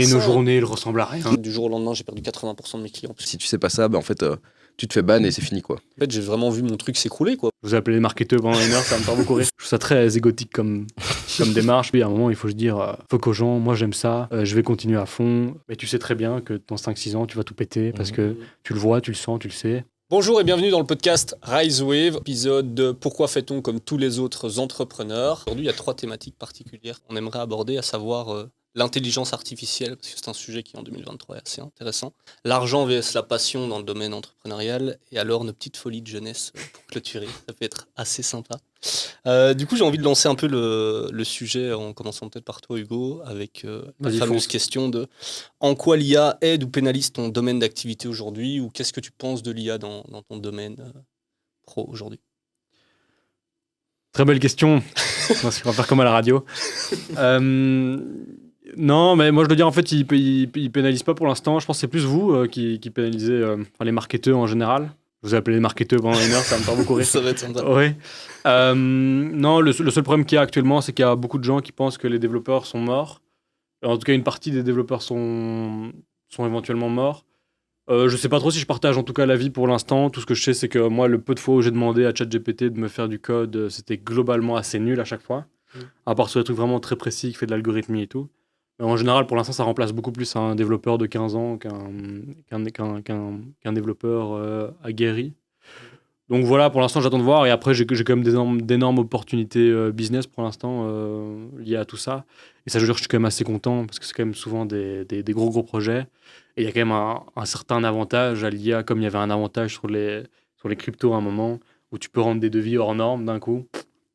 Et nos journées, elles ressemblent à rien. Du jour au lendemain, j'ai perdu 80% de mes clients. Si tu sais pas ça, en fait, tu te fais ban et c'est fini, quoi. En fait, j'ai vraiment vu mon truc s'écrouler, quoi. Je vous ai appelé les marketeurs pendant une heure, ça va me faire beaucoup rire. Je trouve ça très égotique comme démarche. Puis à un moment, il faut se dire, faut qu'aux gens, moi j'aime ça, je vais continuer à fond. Mais tu sais très bien que dans 5-6 ans, tu vas tout péter parce que tu le vois, tu le sens, tu le sais. Bonjour et bienvenue dans le podcast Rise Wave, épisode de Pourquoi fait-on comme tous les autres entrepreneurs. Aujourd'hui, il y a 3 thématiques particulières qu'on aimerait aborder, à savoir l'intelligence artificielle, parce que c'est un sujet qui en 2023 est assez intéressant. L'argent vs la passion dans le domaine entrepreneurial, et alors nos petites folies de jeunesse pour clôturer, ça peut être assez sympa. Du coup, j'ai envie de lancer un peu le sujet, en commençant peut-être par toi, Hugo, avec la fameuse question de en quoi l'IA aide ou pénalise ton domaine d'activité aujourd'hui, ou qu'est-ce que tu penses de l'IA dans ton domaine pro aujourd'hui? Très belle question, parce qu'on va faire comme à la radio. Non, mais moi je dois dire, en fait, il pénalise pas pour l'instant. Je pense que c'est plus vous qui pénalisez les marketeurs en général. Je vous ai appelé les marketeurs pendant une heure, ça va me faire beaucoup rire. Ça va être sympa. Oui. Non, le seul problème qu'il y a actuellement, c'est qu'il y a beaucoup de gens qui pensent que les développeurs sont morts. En tout cas, une partie des développeurs sont éventuellement morts. Je sais pas trop si je partage en tout cas l'avis pour l'instant. Tout ce que je sais, c'est que moi, le peu de fois où j'ai demandé à ChatGPT de me faire du code, c'était globalement assez nul à chaque fois. À part sur des trucs vraiment très précis qui fait de l'algorithmie et tout. Mais en général, pour l'instant, ça remplace beaucoup plus un développeur de 15 ans qu'un développeur aguerri. Donc voilà, pour l'instant, j'attends de voir. Et après, j'ai quand même d'énormes opportunités business pour l'instant liées à tout ça. Et ça, je veux dire, je suis quand même assez content parce que c'est quand même souvent des gros projets. Et il y a quand même un certain avantage à l'IA, comme il y avait un avantage sur les cryptos à un moment, où tu peux rendre des devis hors normes d'un coup.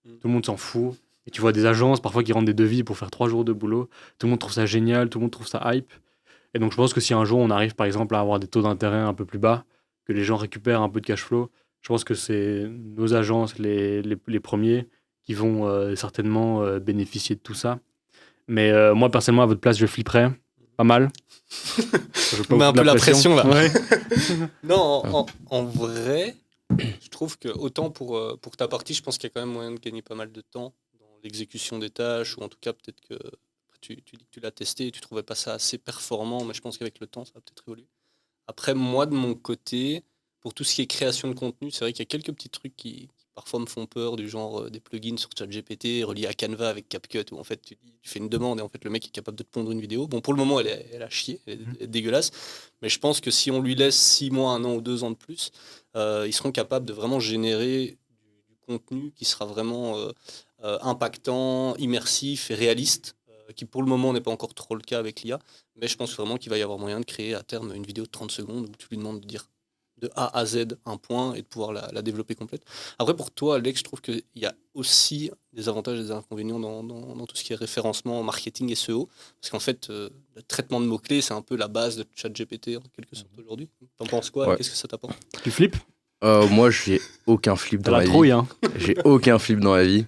Tout le monde s'en fout. Et tu vois des agences parfois qui rendent des devis pour faire 3 jours de boulot. Tout le monde trouve ça génial, tout le monde trouve ça hype. Et donc je pense que si un jour on arrive par exemple à avoir des taux d'intérêt un peu plus bas, que les gens récupèrent un peu de cash flow, je pense que c'est nos agences les premiers qui vont certainement bénéficier de tout ça. Mais moi personnellement à votre place je flipperais pas mal. On met un peu la pression là. Ouais. Non, en vrai, je trouve que autant pour ta partie, je pense qu'il y a quand même moyen de gagner pas mal de temps dans l'exécution des tâches, ou en tout cas peut-être que tu dis que tu l'as testé et tu trouvais pas ça assez performant, mais je pense qu'avec le temps, ça va peut-être évoluer. Après, moi, de mon côté, pour tout ce qui est création de contenu, c'est vrai qu'il y a quelques petits trucs qui parfois me font peur, du genre des plugins sur ChatGPT reliés à Canva avec CapCut, où en fait tu fais une demande et en fait le mec est capable de te pondre une vidéo. Bon, pour le moment, elle a chier, elle est dégueulasse, mais je pense que si on lui laisse 6 mois, 1 an ou 2 ans de plus, ils seront capables de vraiment générer du contenu qui sera vraiment impactant, immersif et réaliste, qui pour le moment n'est pas encore trop le cas avec l'IA, mais je pense vraiment qu'il va y avoir moyen de créer à terme une vidéo de 30 secondes où tu lui demandes de dire de A à Z un point et de pouvoir la développer complète. Après, pour toi, Alex, je trouve qu'il y a aussi des avantages et des inconvénients dans tout ce qui est référencement, marketing et SEO, parce qu'en fait, le traitement de mots-clés, c'est un peu la base de ChatGPT en quelque sorte aujourd'hui. T'en penses quoi? Ouais. Qu'est-ce que ça t'apporte? Tu flippes? Moi, j'ai aucun flip dans T'as ma la vie. trouille, hein. J'ai aucun flip dans la vie.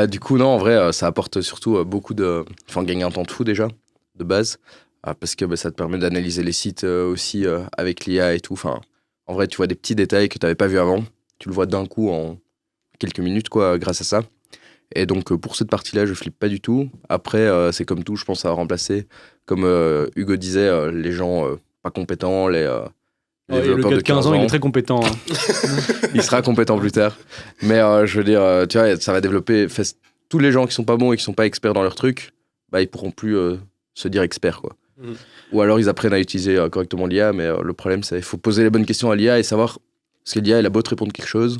Du coup, non, en vrai, ça apporte surtout beaucoup de... Enfin, gagner un temps de fou déjà, de base, parce que ça te permet d'analyser les sites aussi avec l'IA et tout. Enfin, en vrai, tu vois des petits détails que tu n'avais pas vu avant. Tu le vois d'un coup en quelques minutes, quoi, grâce à ça. Et donc, pour cette partie-là, je flippe pas du tout. Après, c'est comme tout, je pense, à remplacer, comme Hugo disait, les gens pas compétents, les développeurs le gars de 15 ans. il est très compétent. Hein. Il sera compétent plus tard. Mais je veux dire, tu vois, ça va développer... tous les gens qui sont pas bons et qui sont pas experts dans leur truc, ils pourront plus se dire experts, quoi. Ou alors ils apprennent à utiliser correctement l'IA, mais le problème c'est qu'il faut poser les bonnes questions à l'IA et savoir, parce que l'IA elle a beau te répondre quelque chose,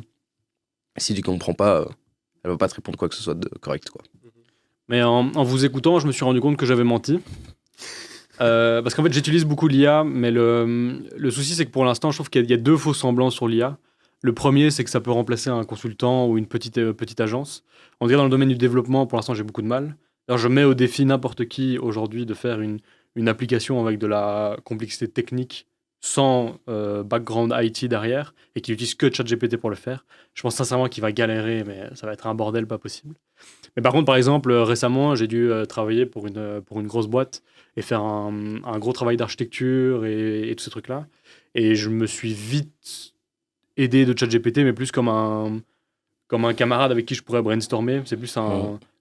si tu comprends pas, elle va pas te répondre quoi que ce soit de correct, quoi. Mais en vous écoutant, je me suis rendu compte que j'avais menti. Parce qu'en fait j'utilise beaucoup l'IA, mais le souci c'est que pour l'instant je trouve qu'il y a 2 faux semblants sur l'IA. Le premier c'est que ça peut remplacer un consultant ou une petite agence. On dirait dans le domaine du développement, pour l'instant j'ai beaucoup de mal. Alors, je mets au défi n'importe qui aujourd'hui de faire une application avec de la complexité technique sans background IT derrière et qui utilise que ChatGPT pour le faire. Je pense sincèrement qu'il va galérer, mais ça va être un bordel pas possible. Mais par contre, par exemple, récemment, j'ai dû travailler pour une grosse boîte et faire un gros travail d'architecture et tous ces trucs-là. Et je me suis vite aidé de ChatGPT, mais plus comme un camarade avec qui je pourrais brainstormer. C'est plus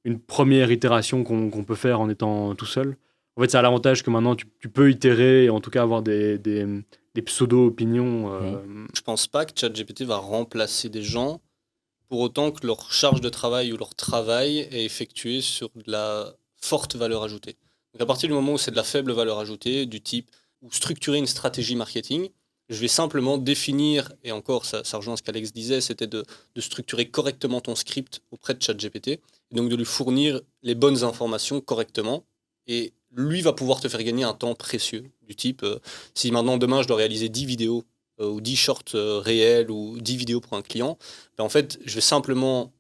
une première itération qu'on peut faire en étant tout seul. En fait, ça a l'avantage que maintenant, tu peux itérer et en tout cas avoir des pseudo-opinions. Je pense pas que ChatGPT va remplacer des gens pour autant que leur charge de travail ou leur travail est effectué sur de la forte valeur ajoutée. Donc à partir du moment où c'est de la faible valeur ajoutée, du type ou structurer une stratégie marketing, je vais simplement définir, et encore ça rejoint ce qu'Alex disait, c'était de structurer correctement ton script auprès de ChatGPT, et donc de lui fournir les bonnes informations correctement, et lui va pouvoir te faire gagner un temps précieux, du type, si maintenant demain je dois réaliser 10 vidéos, ou 10 shorts réels, ou 10 vidéos pour un client, ben en fait je vais simplement,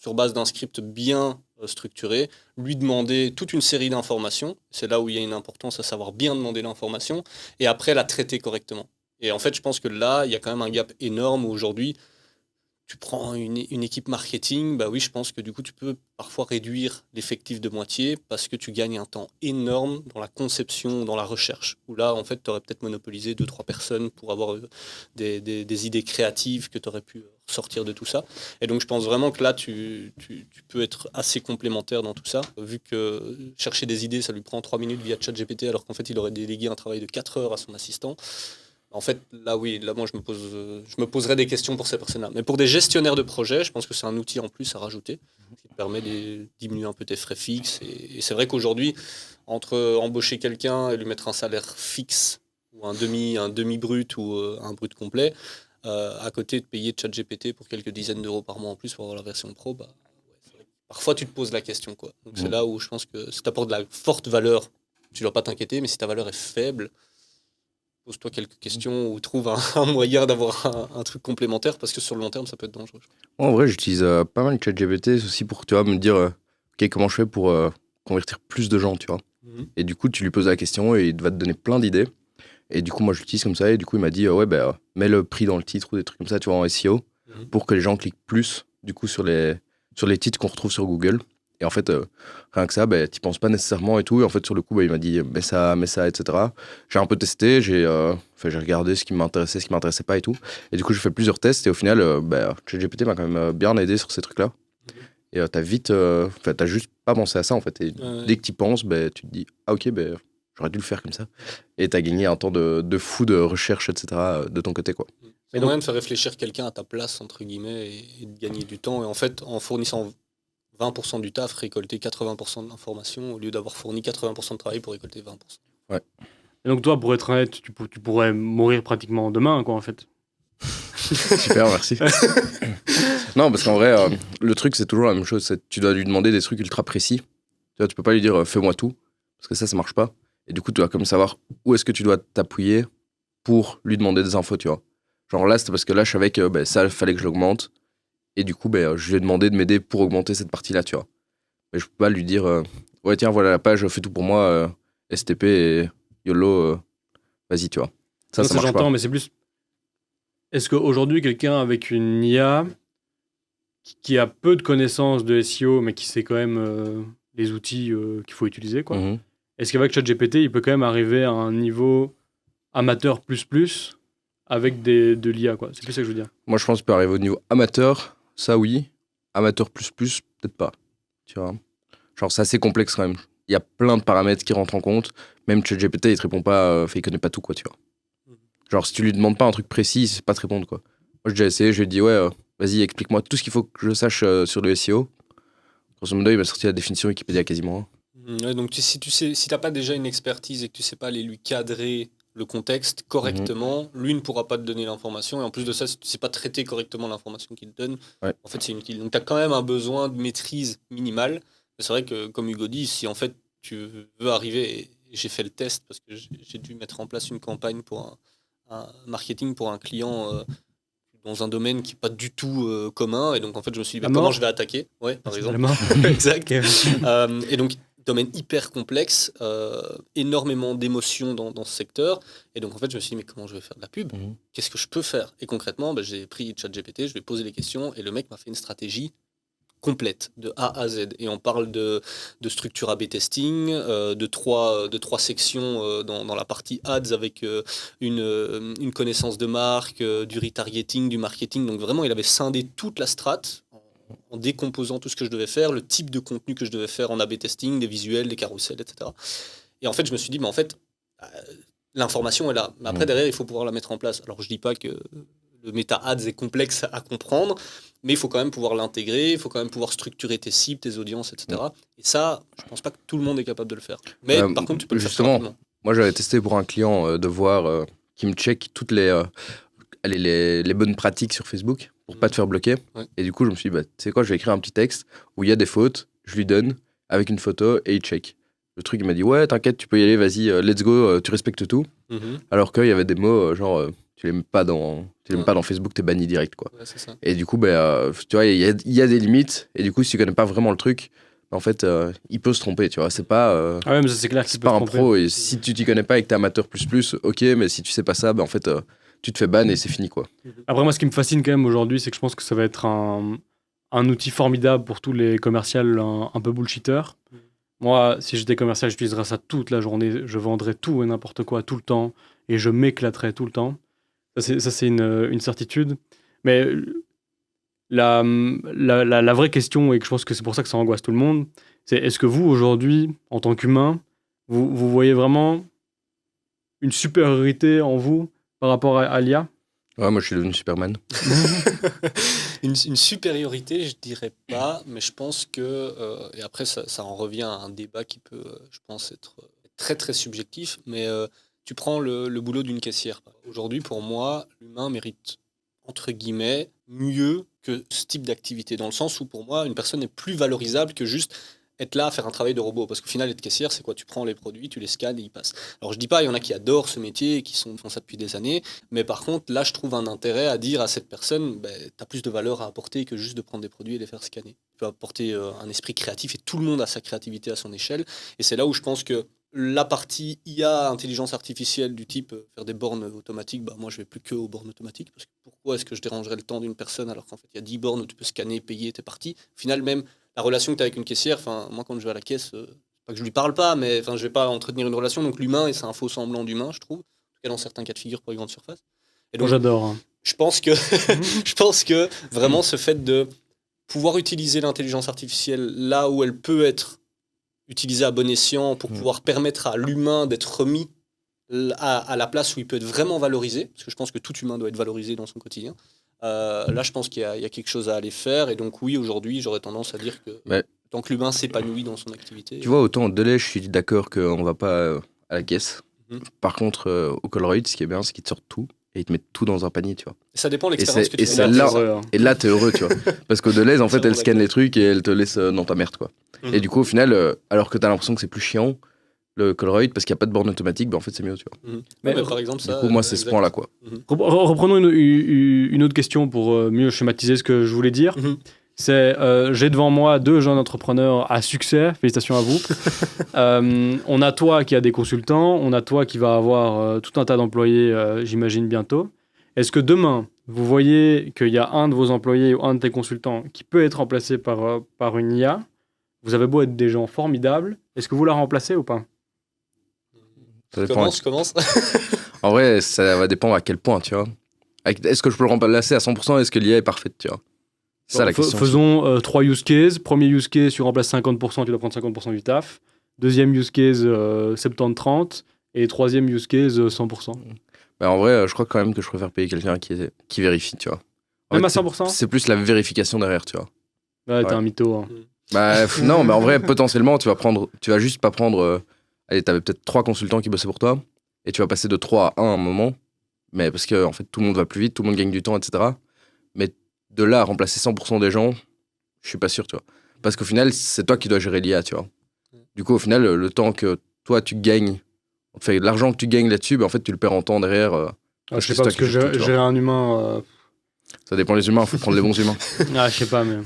sur base d'un script bien structuré, lui demander toute une série d'informations, c'est là où il y a une importance à savoir bien demander l'information, et après la traiter correctement. Et en fait, je pense que là, il y a quand même un gap énorme où aujourd'hui, tu prends une équipe marketing, bah oui, je pense que du coup, tu peux parfois réduire l'effectif de moitié parce que tu gagnes un temps énorme dans la conception, dans la recherche. Où là, en fait, tu aurais peut-être monopolisé 2-3 personnes pour avoir des idées créatives que tu aurais pu sortir de tout ça. Et donc, je pense vraiment que là, tu peux être assez complémentaire dans tout ça. Vu que chercher des idées, ça lui prend 3 minutes via ChatGPT, alors qu'en fait, il aurait délégué un travail de 4 heures à son assistant. En fait, là, oui, là, moi, je me poserais des questions pour ces personnes-là. Mais pour des gestionnaires de projet, je pense que c'est un outil en plus à rajouter qui te permet de diminuer un peu tes frais fixes. Et c'est vrai qu'aujourd'hui, entre embaucher quelqu'un et lui mettre un salaire fixe, ou un demi-brut ou un brut complet, à côté de payer ChatGPT pour quelques dizaines d'euros par mois en plus pour avoir la version pro, bah, ouais, c'est vrai que parfois, tu te poses la question, quoi. Donc, c'est là où je pense que si tu apportes de la forte valeur, tu ne dois pas t'inquiéter, mais si ta valeur est faible, pose-toi quelques questions ou trouve un moyen d'avoir un truc complémentaire parce que sur le long terme, ça peut être dangereux. Moi, en vrai, j'utilise pas mal ChatGPT aussi pour, tu vois, me dire, ok, comment je fais pour convertir plus de gens, tu vois. Et du coup, tu lui poses la question et il va te donner plein d'idées. Et du coup, moi, je l'utilise comme ça. Et du coup, il m'a dit, ouais, bah, mets le prix dans le titre ou des trucs comme ça, tu vois, en SEO, pour que les gens cliquent plus, du coup, sur les titres qu'on retrouve sur Google. Et en fait, rien que ça, bah, t'y penses pas nécessairement et tout. Et en fait, sur le coup, bah, il m'a dit, mets ça, etc. J'ai un peu testé, j'ai regardé ce qui m'intéressait, ce qui m'intéressait pas et tout. Et du coup, j'ai fait plusieurs tests. Et au final, ChatGPT m'a quand même bien aidé sur ces trucs-là. Et t'as juste pas pensé à ça, en fait. Et dès que t'y penses, bah, tu te dis, ah ok, bah, j'aurais dû le faire comme ça. Et t'as gagné un temps de fou de recherche, etc. de ton côté, quoi. C'est moyen de faire réfléchir quelqu'un à ta place, entre guillemets, et de gagner du temps. Et en fait, en fournissant 20% du taf, récolter 80% de l'information au lieu d'avoir fourni 80% de travail pour récolter 20%. Ouais. Et donc toi, pour être honnête, tu pourrais mourir pratiquement demain, quoi, en fait. Super, merci. Non, parce qu'en vrai, le truc, c'est toujours la même chose. Tu dois lui demander des trucs ultra précis. Tu vois, tu peux pas lui dire fais-moi tout, parce que ça marche pas. Et du coup, tu dois comme savoir où est-ce que tu dois t'appuyer pour lui demander des infos, tu vois. Genre là, c'était parce que là, je savais que ça, fallait que je l'augmente. Et du coup, je lui ai demandé de m'aider pour augmenter cette partie-là, tu vois. Mais je peux pas lui dire ouais, tiens, voilà la page, fais tout pour moi, STP et YOLO, vas-y, tu vois. Ça marche j'entends, pas. Mais c'est plus. Est-ce qu'aujourd'hui, quelqu'un avec une IA qui a peu de connaissances de SEO, mais qui sait quand même les outils qu'il faut utiliser, quoi, est-ce qu'avec ChatGPT, il peut quand même arriver à un niveau amateur plus avec de l'IA, quoi? C'est plus ça que je veux dire. Moi, je pense qu'il peut arriver au niveau amateur, ça oui. Amateur plus, peut-être pas. Tu vois. Genre, c'est assez complexe quand même. Il y a plein de paramètres qui rentrent en compte. Même ChatGPT, il te répond pas, il connaît pas tout, quoi, tu vois. Genre, si tu lui demandes pas un truc précis, il sait pas te répondre, quoi. Moi, j'ai déjà essayé, je lui ai dit, ouais, vas-y, explique-moi tout ce qu'il faut que je sache sur le SEO. Grosso modo, il m'a sorti la définition Wikipédia quasiment. Ouais, donc si t'as pas déjà une expertise et que tu sais pas aller lui cadrer le contexte correctement, lui ne pourra pas te donner l'information. Et en plus de ça, si tu sais pas traiter correctement l'information qu'il te donne, en fait, c'est inutile. Donc, tu as quand même un besoin de maîtrise minimale. C'est vrai que, comme Hugo dit, si en fait, tu veux arriver, et j'ai fait le test parce que j'ai dû mettre en place une campagne pour un marketing pour un client dans un domaine qui n'est pas du tout commun. Et donc, en fait, je me suis dit, comment je vais attaquer? Ouais, par exemple. Exact. Et donc, domaine hyper complexe, énormément d'émotions dans ce secteur. Et donc, en fait, je me suis dit, mais comment je vais faire de la pub? Qu'est-ce que je peux faire? Et concrètement, j'ai pris ChatGPT, je lui ai posé les questions et le mec m'a fait une stratégie complète, de A à Z. Et on parle de structure A/B testing, de trois sections dans la partie ads avec une connaissance de marque, du retargeting, du marketing. Donc vraiment, il avait scindé toute la strate en décomposant tout ce que je devais faire, le type de contenu que je devais faire en A/B testing, des visuels, des carousels, etc. Et en fait, je me suis dit, mais en fait, l'information est là. Mais après, derrière, il faut pouvoir la mettre en place. Alors, je dis pas que le méta-ads est complexe à comprendre, mais il faut quand même pouvoir l'intégrer, il faut quand même pouvoir structurer tes cibles, tes audiences, etc. Et ça, je pense pas que tout le monde est capable de le faire. Mais par contre, tu peux le faire justement, rapidement. moi j'avais testé pour un client de voir qui me check toutes les bonnes pratiques sur Facebook pour pas te faire bloquer. Ouais. Et du coup, je me suis dit, tu sais quoi, je vais écrire un petit texte où il y a des fautes, je lui donne avec une photo et il check. Le truc, il m'a dit, ouais, t'inquiète, tu peux y aller, vas-y, let's go, tu respectes tout. Alors qu'il y avait des mots genre, tu les mets pas dans Facebook, t'es banni direct, quoi. Ouais, c'est ça. Et du coup, tu vois, il y a des limites. Et du coup, si tu connais pas vraiment le truc, en fait, il peut se tromper, tu vois. C'est pas, Ah ouais, mais ça, c'est clair qu'il c'est peut pas se un tromper. pro. Et si tu t'y connais pas et que t'es amateur plus, ok, mais si tu sais pas ça, en fait, tu te fais ban et c'est fini, quoi. Après, moi, ce qui me fascine quand même aujourd'hui, c'est que je pense que ça va être un outil formidable pour tous les commercials un peu bullshitters. Moi, si j'étais commercial, j'utiliserais ça toute la journée. Je vendrais tout et n'importe quoi tout le temps. Et je m'éclaterais tout le temps. Ça, c'est une certitude. Mais la vraie question, et que je pense que c'est pour ça que ça angoisse tout le monde, c'est est-ce que vous, aujourd'hui, en tant qu'humain, vous voyez vraiment une supériorité en vous par rapport à l'IA? Ouais, moi, je suis devenu Superman. Une supériorité, je dirais pas, mais je pense que, et après ça en revient à un débat qui peut, je pense, être très très subjectif, mais tu prends le boulot d'une caissière. Aujourd'hui, pour moi, l'humain mérite, entre guillemets, mieux que ce type d'activité, dans le sens où pour moi, une personne est plus valorisable que juste être là à faire un travail de robot. Parce qu'au final, être caissière, c'est quoi? Tu prends les produits, tu les scannes et ils passent. Alors je dis pas, il y en a qui adorent ce métier et qui font ça depuis des années, mais par contre, là, je trouve un intérêt à dire à cette personne, tu as plus de valeur à apporter que juste de prendre des produits et les faire scanner. Tu peux apporter un esprit créatif et tout le monde a sa créativité à son échelle. Et c'est là où je pense que la partie IA, intelligence artificielle du type faire des bornes automatiques, moi je vais plus que aux bornes automatiques, parce que pourquoi est-ce que je dérangerais le temps d'une personne alors qu'en fait il y a 10 bornes où tu peux scanner, payer, t'es parti. Au final, même la relation que tu as avec une caissière, moi quand je vais à la caisse, pas que je lui parle pas, mais je vais pas entretenir une relation, donc l'humain, et c'est un faux semblant d'humain, je trouve, en tout cas dans certains cas de figure pour les grandes surfaces. Et donc, Moi, j'adore. Hein. je pense que, je pense que vraiment ce fait de pouvoir utiliser l'intelligence artificielle là où elle peut être utilisée à bon escient pour pouvoir permettre à l'humain d'être remis à la place où il peut être vraiment valorisé, parce que je pense que tout humain doit être valorisé dans son quotidien. Là, je pense qu'il y a quelque chose à aller faire. Et donc, oui, aujourd'hui, j'aurais tendance à dire que tant que l'humain s'épanouit dans son activité. Tu vois, autant au Delay, je suis d'accord qu'on va pas à la caisse. Par contre, au Colruyt, ce qui est bien, c'est qu'ils te sortent tout et ils te mettent tout dans un panier, tu vois. Et ça dépend de l'expérience que tu fais. Et là, t'es heureux, tu vois. Parce qu'au Deleuze, en fait, elle scanne les trucs et elle te laisse dans ta merde, quoi. Et du coup, au final, alors que t'as l'impression que c'est plus chiant, le Colruyt, parce qu'il n'y a pas de borne automatique, en fait, c'est mieux, tu vois. Mais par exemple, ça. Du coup, moi, c'est ce point-là, quoi. Reprenons une autre question pour mieux schématiser ce que je voulais dire. C'est, j'ai devant moi 2 jeunes entrepreneurs à succès, félicitations à vous. On a toi qui a des consultants, on a toi qui va avoir tout un tas d'employés, j'imagine, bientôt. Est-ce que demain, vous voyez qu'il y a un de vos employés ou un de tes consultants qui peut être remplacé par une IA? Vous avez beau être des gens formidables, est-ce que vous la remplacez ou pas? Commence. En vrai, ça va dépendre à quel point, tu vois. Est-ce que je peux le remplacer à 100%? Est-ce que l'IA est parfaite, tu vois? C'est ça la question. Faisons 3 use cases. Premier use case, tu remplaces 50%, tu dois prendre 50% du taf. Deuxième use case, 70-30. Et troisième use case, 100%. En vrai, je crois quand même que je préfère payer quelqu'un qui vérifie, tu vois. Même à 100%? C'est plus la vérification derrière, tu vois. Ouais, t'es un mytho. Hein. Non, mais en vrai, potentiellement, tu vas juste pas prendre... allez, t'avais peut-être 3 consultants qui bossaient pour toi, et tu vas passer de 3 à 1 à un moment, mais parce que en fait, tout le monde va plus vite, tout le monde gagne du temps, etc. Mais de là à remplacer 100% des gens, je suis pas sûr, tu vois. Parce qu'au final, c'est toi qui dois gérer l'IA, tu vois. Du coup, au final, le temps que toi, tu gagnes, enfin, l'argent que tu gagnes là-dessus, en fait, tu le perds en temps derrière. Je sais pas, parce que gérer un humain... Ça dépend des humains, il faut prendre les bons humains. Je sais pas, mais...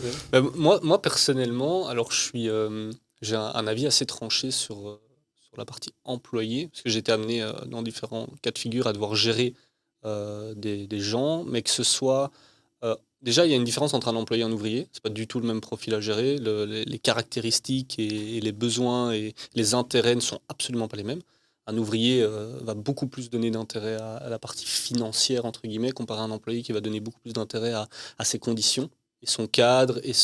Moi, personnellement, alors j'ai un avis assez tranché sur la partie employé, parce que j'ai été amené dans différents cas de figure à devoir gérer des gens, mais que ce soit... déjà, il y a une différence entre un employé et un ouvrier. C'est pas du tout le même profil à gérer. Les caractéristiques et les besoins et les intérêts ne sont absolument pas les mêmes. Un ouvrier va beaucoup plus donner d'intérêt à la partie financière, entre guillemets, comparé à un employé qui va donner beaucoup plus d'intérêt à ses conditions, et son cadre, et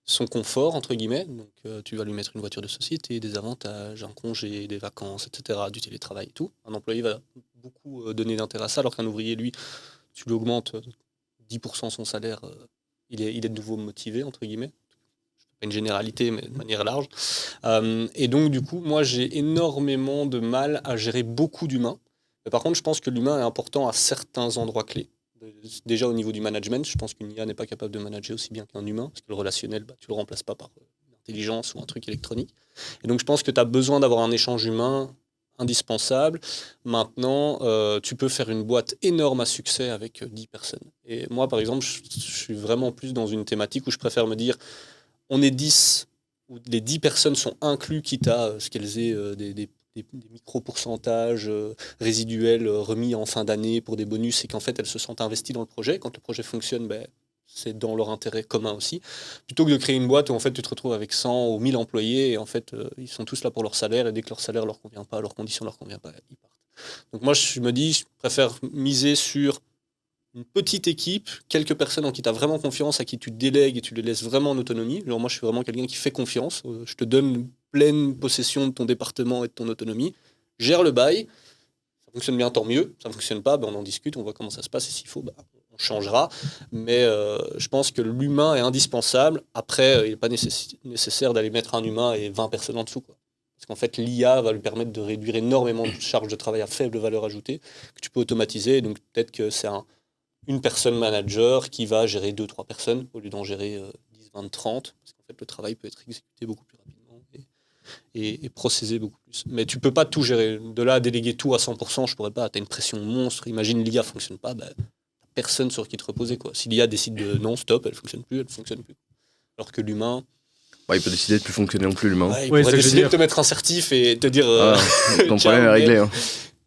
son confort, entre guillemets. Donc, tu vas lui mettre une voiture de société, des avantages, un congé, des vacances, etc., du télétravail et tout. Un employé va beaucoup donner d'intérêt à ça, alors qu'un ouvrier, lui, tu lui augmentes 10% son salaire, il est de nouveau motivé, entre guillemets. Pas une généralité, mais de manière large. Et donc, du coup, moi, j'ai énormément de mal à gérer beaucoup d'humains. Mais par contre, je pense que l'humain est important à certains endroits clés. Déjà au niveau du management, je pense qu'une IA n'est pas capable de manager aussi bien qu'un humain, parce que le relationnel, tu ne le remplaces pas par l'intelligence ou un truc électronique. Et donc je pense que tu as besoin d'avoir un échange humain indispensable. Maintenant, tu peux faire une boîte énorme à succès avec 10 personnes. Et moi, par exemple, je suis vraiment plus dans une thématique où je préfère me dire, on est 10, où les 10 personnes sont inclus, quitte à ce qu'elles aient des micro-pourcentages résiduels remis en fin d'année pour des bonus et qu'en fait elles se sentent investies dans le projet. Quand le projet fonctionne, c'est dans leur intérêt commun aussi. Plutôt que de créer une boîte où en fait tu te retrouves avec 100 ou 1000 employés et en fait ils sont tous là pour leur salaire et dès que leur salaire leur convient pas, leurs conditions leur convient pas, ils partent. Donc moi je me dis, je préfère miser sur une petite équipe, quelques personnes en qui tu as vraiment confiance, à qui tu délègues et tu les laisses vraiment en autonomie. Genre moi, je suis vraiment quelqu'un qui fait confiance. Je te donne pleine possession de ton département et de ton autonomie. Gère le bail. Ça fonctionne bien, tant mieux. Ça ne fonctionne pas, on en discute, on voit comment ça se passe. Et s'il faut, on changera. Mais je pense que l'humain est indispensable. Après, il n'est pas nécessaire d'aller mettre un humain et 20 personnes en dessous, quoi. Parce qu'en fait, l'IA va lui permettre de réduire énormément de charges de travail à faible valeur ajoutée que tu peux automatiser. Donc peut-être que c'est une personne manager qui va gérer 2-3 personnes au lieu d'en gérer 10, 20, 30, parce qu'en fait le travail peut être exécuté beaucoup plus rapidement et processé beaucoup plus. Mais tu peux pas tout gérer. De là à déléguer tout à 100%, je pourrais pas. Tu as une pression monstre. Imagine l'IA fonctionne pas, personne sur qui te reposer, quoi. Si l'IA décide de non, stop, elle fonctionne plus. Alors que l'humain... il peut décider de plus fonctionner non plus, l'humain. il pourrait décider de te mettre un certif et te dire... ton problème est réglé. Hein.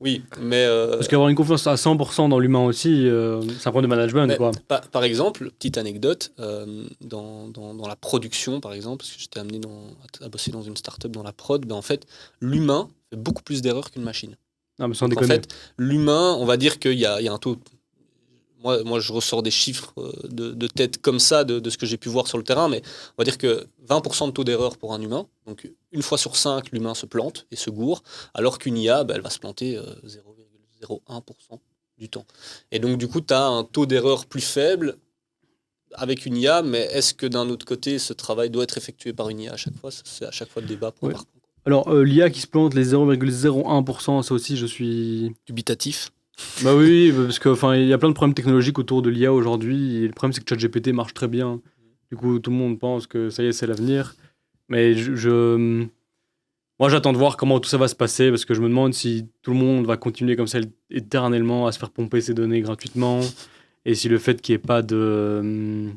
Oui, mais... Parce qu'avoir une confiance à 100% dans l'humain aussi, c'est un point de management, quoi. Par exemple, petite anecdote, dans la production, par exemple, parce que j'étais amené à bosser dans une start-up dans la prod, en fait, l'humain fait beaucoup plus d'erreurs qu'une machine. Non, mais sans déconner. En fait, l'humain, on va dire qu'il y a un taux... Moi, je ressors des chiffres de tête comme ça, de ce que j'ai pu voir sur le terrain, mais on va dire que 20% de taux d'erreur pour un humain, donc une fois sur 5, l'humain se plante et se gourre, alors qu'une IA, elle va se planter 0,01% du temps. Et donc, du coup, tu as un taux d'erreur plus faible avec une IA, mais est-ce que d'un autre côté, ce travail doit être effectué par une IA à chaque fois ? C'est à chaque fois le débat pour voir. Alors, l'IA qui se plante, les 0,01%, ça aussi, je suis... dubitatif. Bah oui, parce que il y a plein de problèmes technologiques autour de l'IA aujourd'hui. Et le problème, c'est que ChatGPT marche très bien. Du coup, tout le monde pense que ça y est, c'est l'avenir. Mais moi, j'attends de voir comment tout ça va se passer, parce que je me demande si tout le monde va continuer comme ça éternellement à se faire pomper ses données gratuitement, et si le fait qu'il n'y ait pas de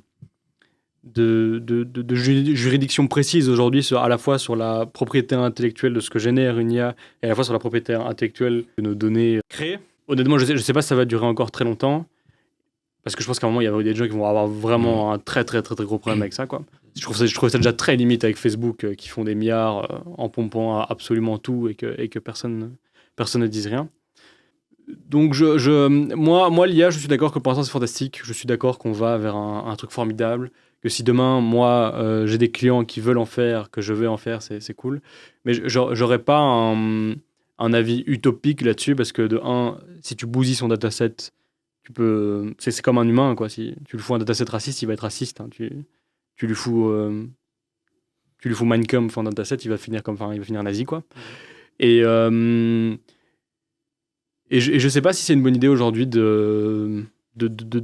juridiction précise aujourd'hui, à la fois sur la propriété intellectuelle de ce que génère une IA, et à la fois sur la propriété intellectuelle de nos données créées. Honnêtement, je sais pas si ça va durer encore très longtemps, parce que je pense qu'à un moment, il y a des gens qui vont avoir vraiment un très très très très gros problème avec ça, quoi. Je trouve ça déjà très limite avec Facebook, qui font des milliards en pompant absolument tout et que personne ne dise rien. Donc moi l'IA, je suis d'accord que pour l'instant c'est fantastique. Je suis d'accord qu'on va vers un truc formidable, que si demain moi j'ai des clients qui veulent en faire, que je vais en faire, c'est cool. Mais j'aurais pas un avis utopique là-dessus, parce que de un, si tu bousilles son dataset, c'est comme un humain, quoi. Si tu lui fous un dataset raciste, il va être raciste, hein. Tu lui fous Mein Kampf en dataset, il va finir nazi, quoi. Et je sais pas si c'est une bonne idée aujourd'hui de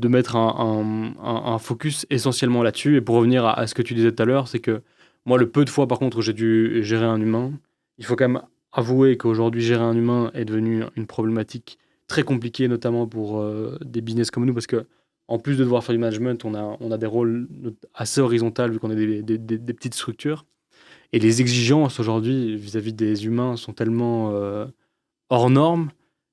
mettre un focus essentiellement là-dessus. Et pour revenir à ce que tu disais tout à l'heure, c'est que moi, le peu de fois par contre où j'ai dû gérer un humain, il faut quand même avouer qu'aujourd'hui gérer un humain est devenu une problématique très compliquée, notamment pour des business comme nous, parce que en plus de devoir faire du management, on a des rôles assez horizontaux vu qu'on est des petites structures. Et les exigences aujourd'hui vis-à-vis des humains sont tellement hors normes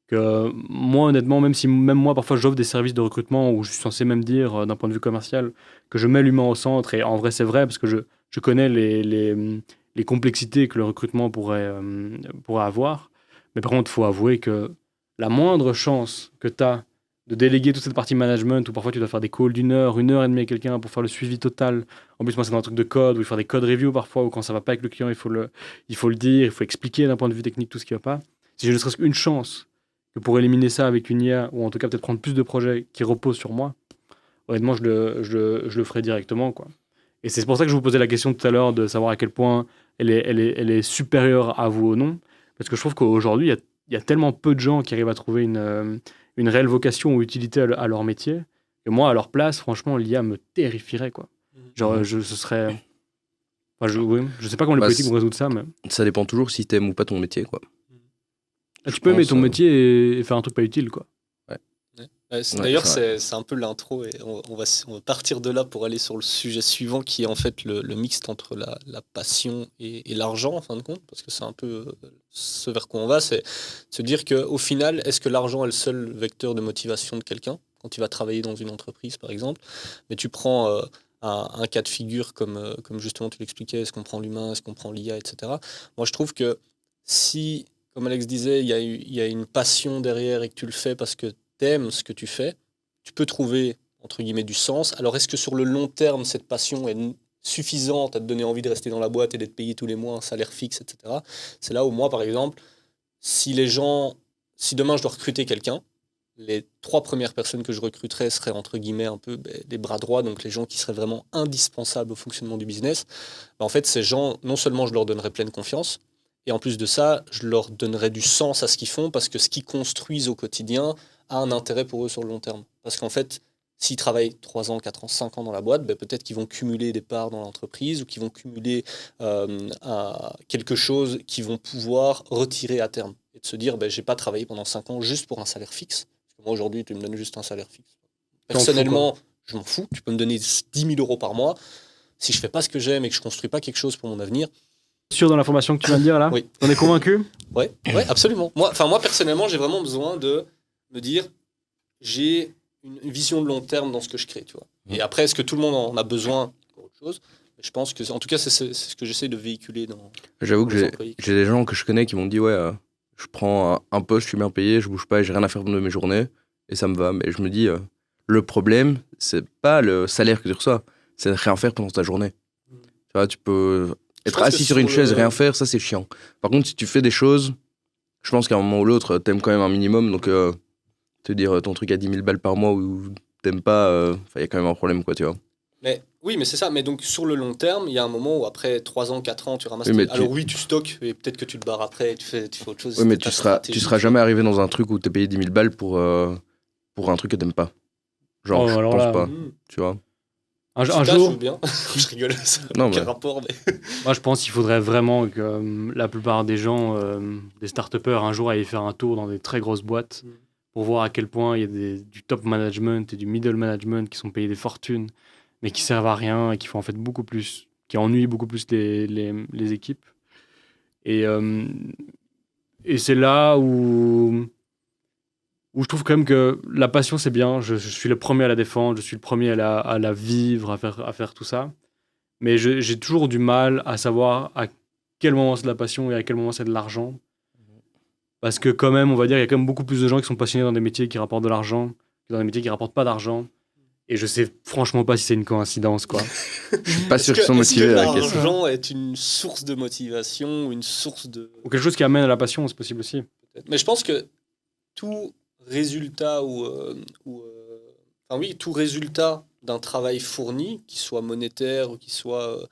que moi, honnêtement, même moi, parfois, j'offre des services de recrutement où je suis censé même dire, d'un point de vue commercial, que je mets l'humain au centre. Et en vrai, c'est vrai, parce que je connais les complexités que le recrutement pourrait avoir. Mais par contre, il faut avouer que la moindre chance que tu as de déléguer toute cette partie management où parfois tu dois faire des calls d'1 heure, 1 heure et demie avec quelqu'un pour faire le suivi total. En plus, moi, c'est dans un truc de code où il faut faire des code reviews parfois, ou quand ça va pas avec le client, il faut le dire, il faut expliquer d'un point de vue technique tout ce qui va pas. Si j'ai ne serait-ce qu'une chance que pour éliminer ça avec une IA, ou en tout cas peut-être prendre plus de projets qui reposent sur moi, honnêtement, je le ferai directement, quoi. Et c'est pour ça que je vous posais la question tout à l'heure de savoir à quel point elle est supérieure à vous ou non. Parce que je trouve qu'aujourd'hui, il y a tellement peu de gens qui arrivent à trouver une réelle vocation ou utilité à leur métier. Et moi, à leur place, franchement, l'IA me terrifierait, quoi. Genre, ce serait... Enfin, je sais pas comment les politiques vont résoudre ça, mais... Ça dépend toujours si t'aimes ou pas ton métier, quoi. Tu peux aimer ton métier et faire un truc pas utile, quoi. D'ailleurs, c'est un peu l'intro, et on va partir de là pour aller sur le sujet suivant, qui est en fait le mixte entre la passion et l'argent, en fin de compte, parce que c'est un peu ce vers quoi on va, c'est se dire qu'au final, est-ce que l'argent est le seul vecteur de motivation de quelqu'un, quand tu vas travailler dans une entreprise, par exemple? Mais tu prends un cas de figure comme justement tu l'expliquais, est-ce qu'on prend l'humain, est-ce qu'on prend l'IA, etc. Moi, je trouve que si, comme Alex disait, il y a une passion derrière et que tu le fais parce que t'aimes ce que tu fais, tu peux trouver, entre guillemets, du sens. Alors, est-ce que sur le long terme, cette passion est suffisante à te donner envie de rester dans la boîte et d'être payé tous les mois un salaire fixe, etc. C'est là où moi, par exemple, si demain je dois recruter quelqu'un, les 3 premières personnes que je recruterais seraient, entre guillemets, un peu des bras droits, donc les gens qui seraient vraiment indispensables au fonctionnement du business. En fait, ces gens, non seulement je leur donnerais pleine confiance, et en plus de ça, je leur donnerais du sens à ce qu'ils font, parce que ce qu'ils construisent au quotidien a un intérêt pour eux sur le long terme. Parce qu'en fait, s'ils travaillent 3 ans, 4 ans, 5 ans dans la boîte, peut-être qu'ils vont cumuler des parts dans l'entreprise, ou qu'ils vont cumuler quelque chose qu'ils vont pouvoir retirer à terme. Et de se dire, j'ai pas travaillé pendant 5 ans juste pour un salaire fixe. Parce que moi, aujourd'hui, tu me donnes juste un salaire fixe. Personnellement, je m'en fous. Tu peux me donner 10 000 euros par mois. Si je fais pas ce que j'aime et que je construis pas quelque chose pour mon avenir... Sûr dans l'information que tu viens de dire là? Oui. On est convaincu? Ouais, absolument. Moi, personnellement, j'ai vraiment besoin de me dire, j'ai une vision de long terme dans ce que je crée, tu vois. Et après, est-ce que tout le monde en a besoin pour autre chose? Je pense que, en tout cas, c'est ce que j'essaie de véhiculer dans... J'avoue que j'ai des gens que je connais qui m'ont dit, je prends un poste, je suis bien payé, je bouge pas et j'ai rien à faire de mes journées, et ça me va. Mais je me dis, le problème, c'est pas le salaire que tu reçois, c'est de rien faire pendant ta journée. Tu vois, tu peux être assis sur une chaise et rien faire, ça c'est chiant. Par contre, si tu fais des choses, je pense qu'à un moment ou l'autre, t'aimes quand même un minimum, donc te dire ton truc à 10 000 balles par mois ou t'aimes pas, y a quand même un problème, quoi, tu vois. Mais oui, mais c'est ça. Mais donc, sur le long terme, il y a un moment où après 3 ans, 4 ans, tu ramasses... Oui, tu stockes, et peut-être que tu te barres après, tu fais autre chose. Oui, mais tu seras jamais arrivé dans un truc où t'es payé 10 000 balles pour un truc que t'aimes pas. Genre, je pense pas, tu vois. Un jour... bien. Je rigole, ça n'a aucun rapport, mais... Moi, je pense qu'il faudrait vraiment que la plupart des gens, des start-upers, un jour aillent faire un tour dans des très grosses boîtes pour voir à quel point il y a du top management et du middle management qui sont payés des fortunes, mais qui servent à rien et qui font en fait beaucoup plus, qui ennuient beaucoup plus les équipes. Et c'est là où je trouve quand même que la passion, c'est bien. Je suis le premier à la défendre, je suis le premier à la vivre, à faire tout ça. Mais j'ai toujours du mal à savoir à quel moment c'est de la passion et à quel moment c'est de l'argent. Parce que quand même, on va dire, il y a quand même beaucoup plus de gens qui sont passionnés dans des métiers qui rapportent de l'argent que dans des métiers qui rapportent pas d'argent. Et je sais franchement pas si c'est une coïncidence, quoi. Je suis pas sûr qu'ils sont motivés à la question. L'argent est une source de motivation, ou une source de... Ou quelque chose qui amène à la passion, c'est possible aussi. Peut-être. Mais je pense que tout résultat tout résultat d'un travail fourni, qu'il soit monétaire ou qu'il soit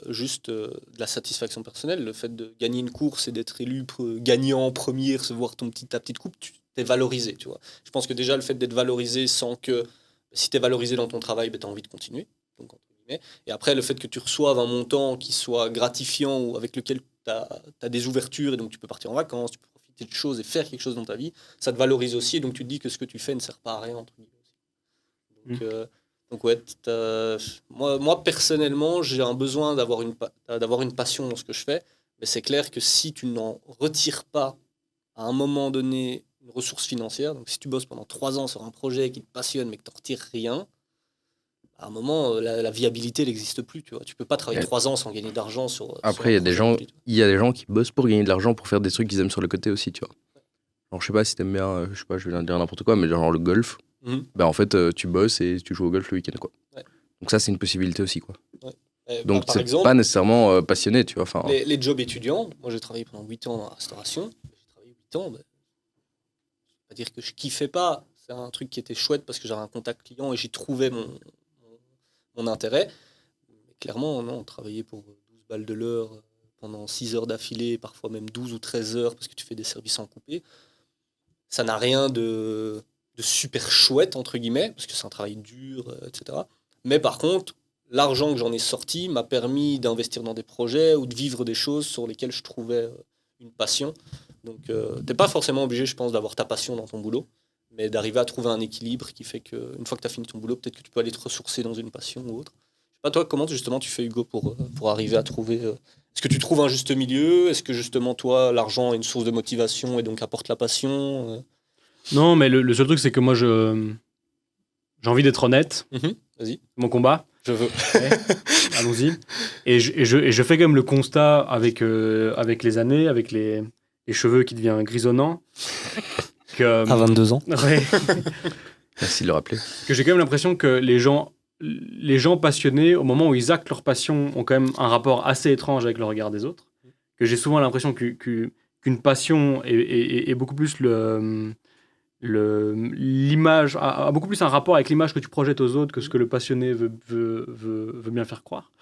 juste de la satisfaction personnelle, le fait de gagner une course et d'être élu gagnant en premier, recevoir ta petite coupe, tu t'es valorisé, tu vois. Je pense que déjà le fait d'être valorisé sans que... Si tu es valorisé dans ton travail, tu as envie de continuer. Donc, entre guillemets. Et après, le fait que tu reçoives un montant qui soit gratifiant ou avec lequel tu as des ouvertures et donc tu peux partir en vacances, tu peux profiter de choses et faire quelque chose dans ta vie, ça te valorise aussi. Et donc tu te dis que ce que tu fais ne sert pas à rien, entre guillemets. Donc ouais, moi, personnellement, j'ai un besoin d'avoir une passion dans ce que je fais. Mais c'est clair que si tu n'en retires pas à un moment donné une ressource financière, donc si tu bosses pendant 3 ans sur un projet qui te passionne mais que tu n'en retires rien, à un moment, la viabilité n'existe plus. Tu vois. Tu peux pas travailler 3 ans sans gagner d'argent sur... Après, il y a des gens qui bossent pour gagner de l'argent, pour faire des trucs qu'ils aiment sur le côté aussi, tu vois. Alors, je sais pas si t'aimes bien, je sais pas, je vais dire n'importe quoi, mais genre le golf. Bah, en fait, tu bosses et tu joues au golf le week-end, quoi. Ouais. Donc ça, c'est une possibilité aussi, quoi. Ouais. Donc, par c'est exemple, pas nécessairement passionné, tu vois. Enfin, les jobs étudiants, moi j'ai travaillé pendant 8 ans dans la restauration. J'ai travaillé 8 ans, je vais pas dire que je kiffais pas. C'est un truc qui était chouette parce que j'avais un contact client et j'y trouvais mon intérêt. Mais clairement, non, travailler pour 12 balles de l'heure pendant 6 heures d'affilée, parfois même 12 ou 13 heures parce que tu fais des services en coupé, ça n'a rien de super chouette, entre guillemets, parce que c'est un travail dur, etc. Mais par contre, l'argent que j'en ai sorti m'a permis d'investir dans des projets ou de vivre des choses sur lesquelles je trouvais une passion. Donc, t'es pas forcément obligé, je pense, d'avoir ta passion dans ton boulot, mais d'arriver à trouver un équilibre qui fait qu'une fois que tu as fini ton boulot, peut-être que tu peux aller te ressourcer dans une passion ou autre. Je sais pas, toi, comment justement tu fais, Hugo, pour arriver à trouver... Est-ce que tu trouves un juste milieu? Est-ce que justement, toi, l'argent est une source de motivation et donc apporte la passion? Non, mais le seul truc, c'est que moi, j'ai envie d'être honnête. Vas-y. Mon combat. Je veux. Ouais, allons-y. Et je fais quand même le constat avec les années, avec les cheveux qui deviennent grisonnants. Que, À 22 ans. Ouais, merci de le rappeler. que j'ai quand même l'impression que les gens passionnés, au moment où ils actent leur passion, ont quand même un rapport assez étrange avec le regard des autres. Que j'ai souvent l'impression qu'une passion est beaucoup plus l'image a beaucoup plus un rapport avec l'image que tu projettes aux autres que ce que le passionné veut bien faire croire.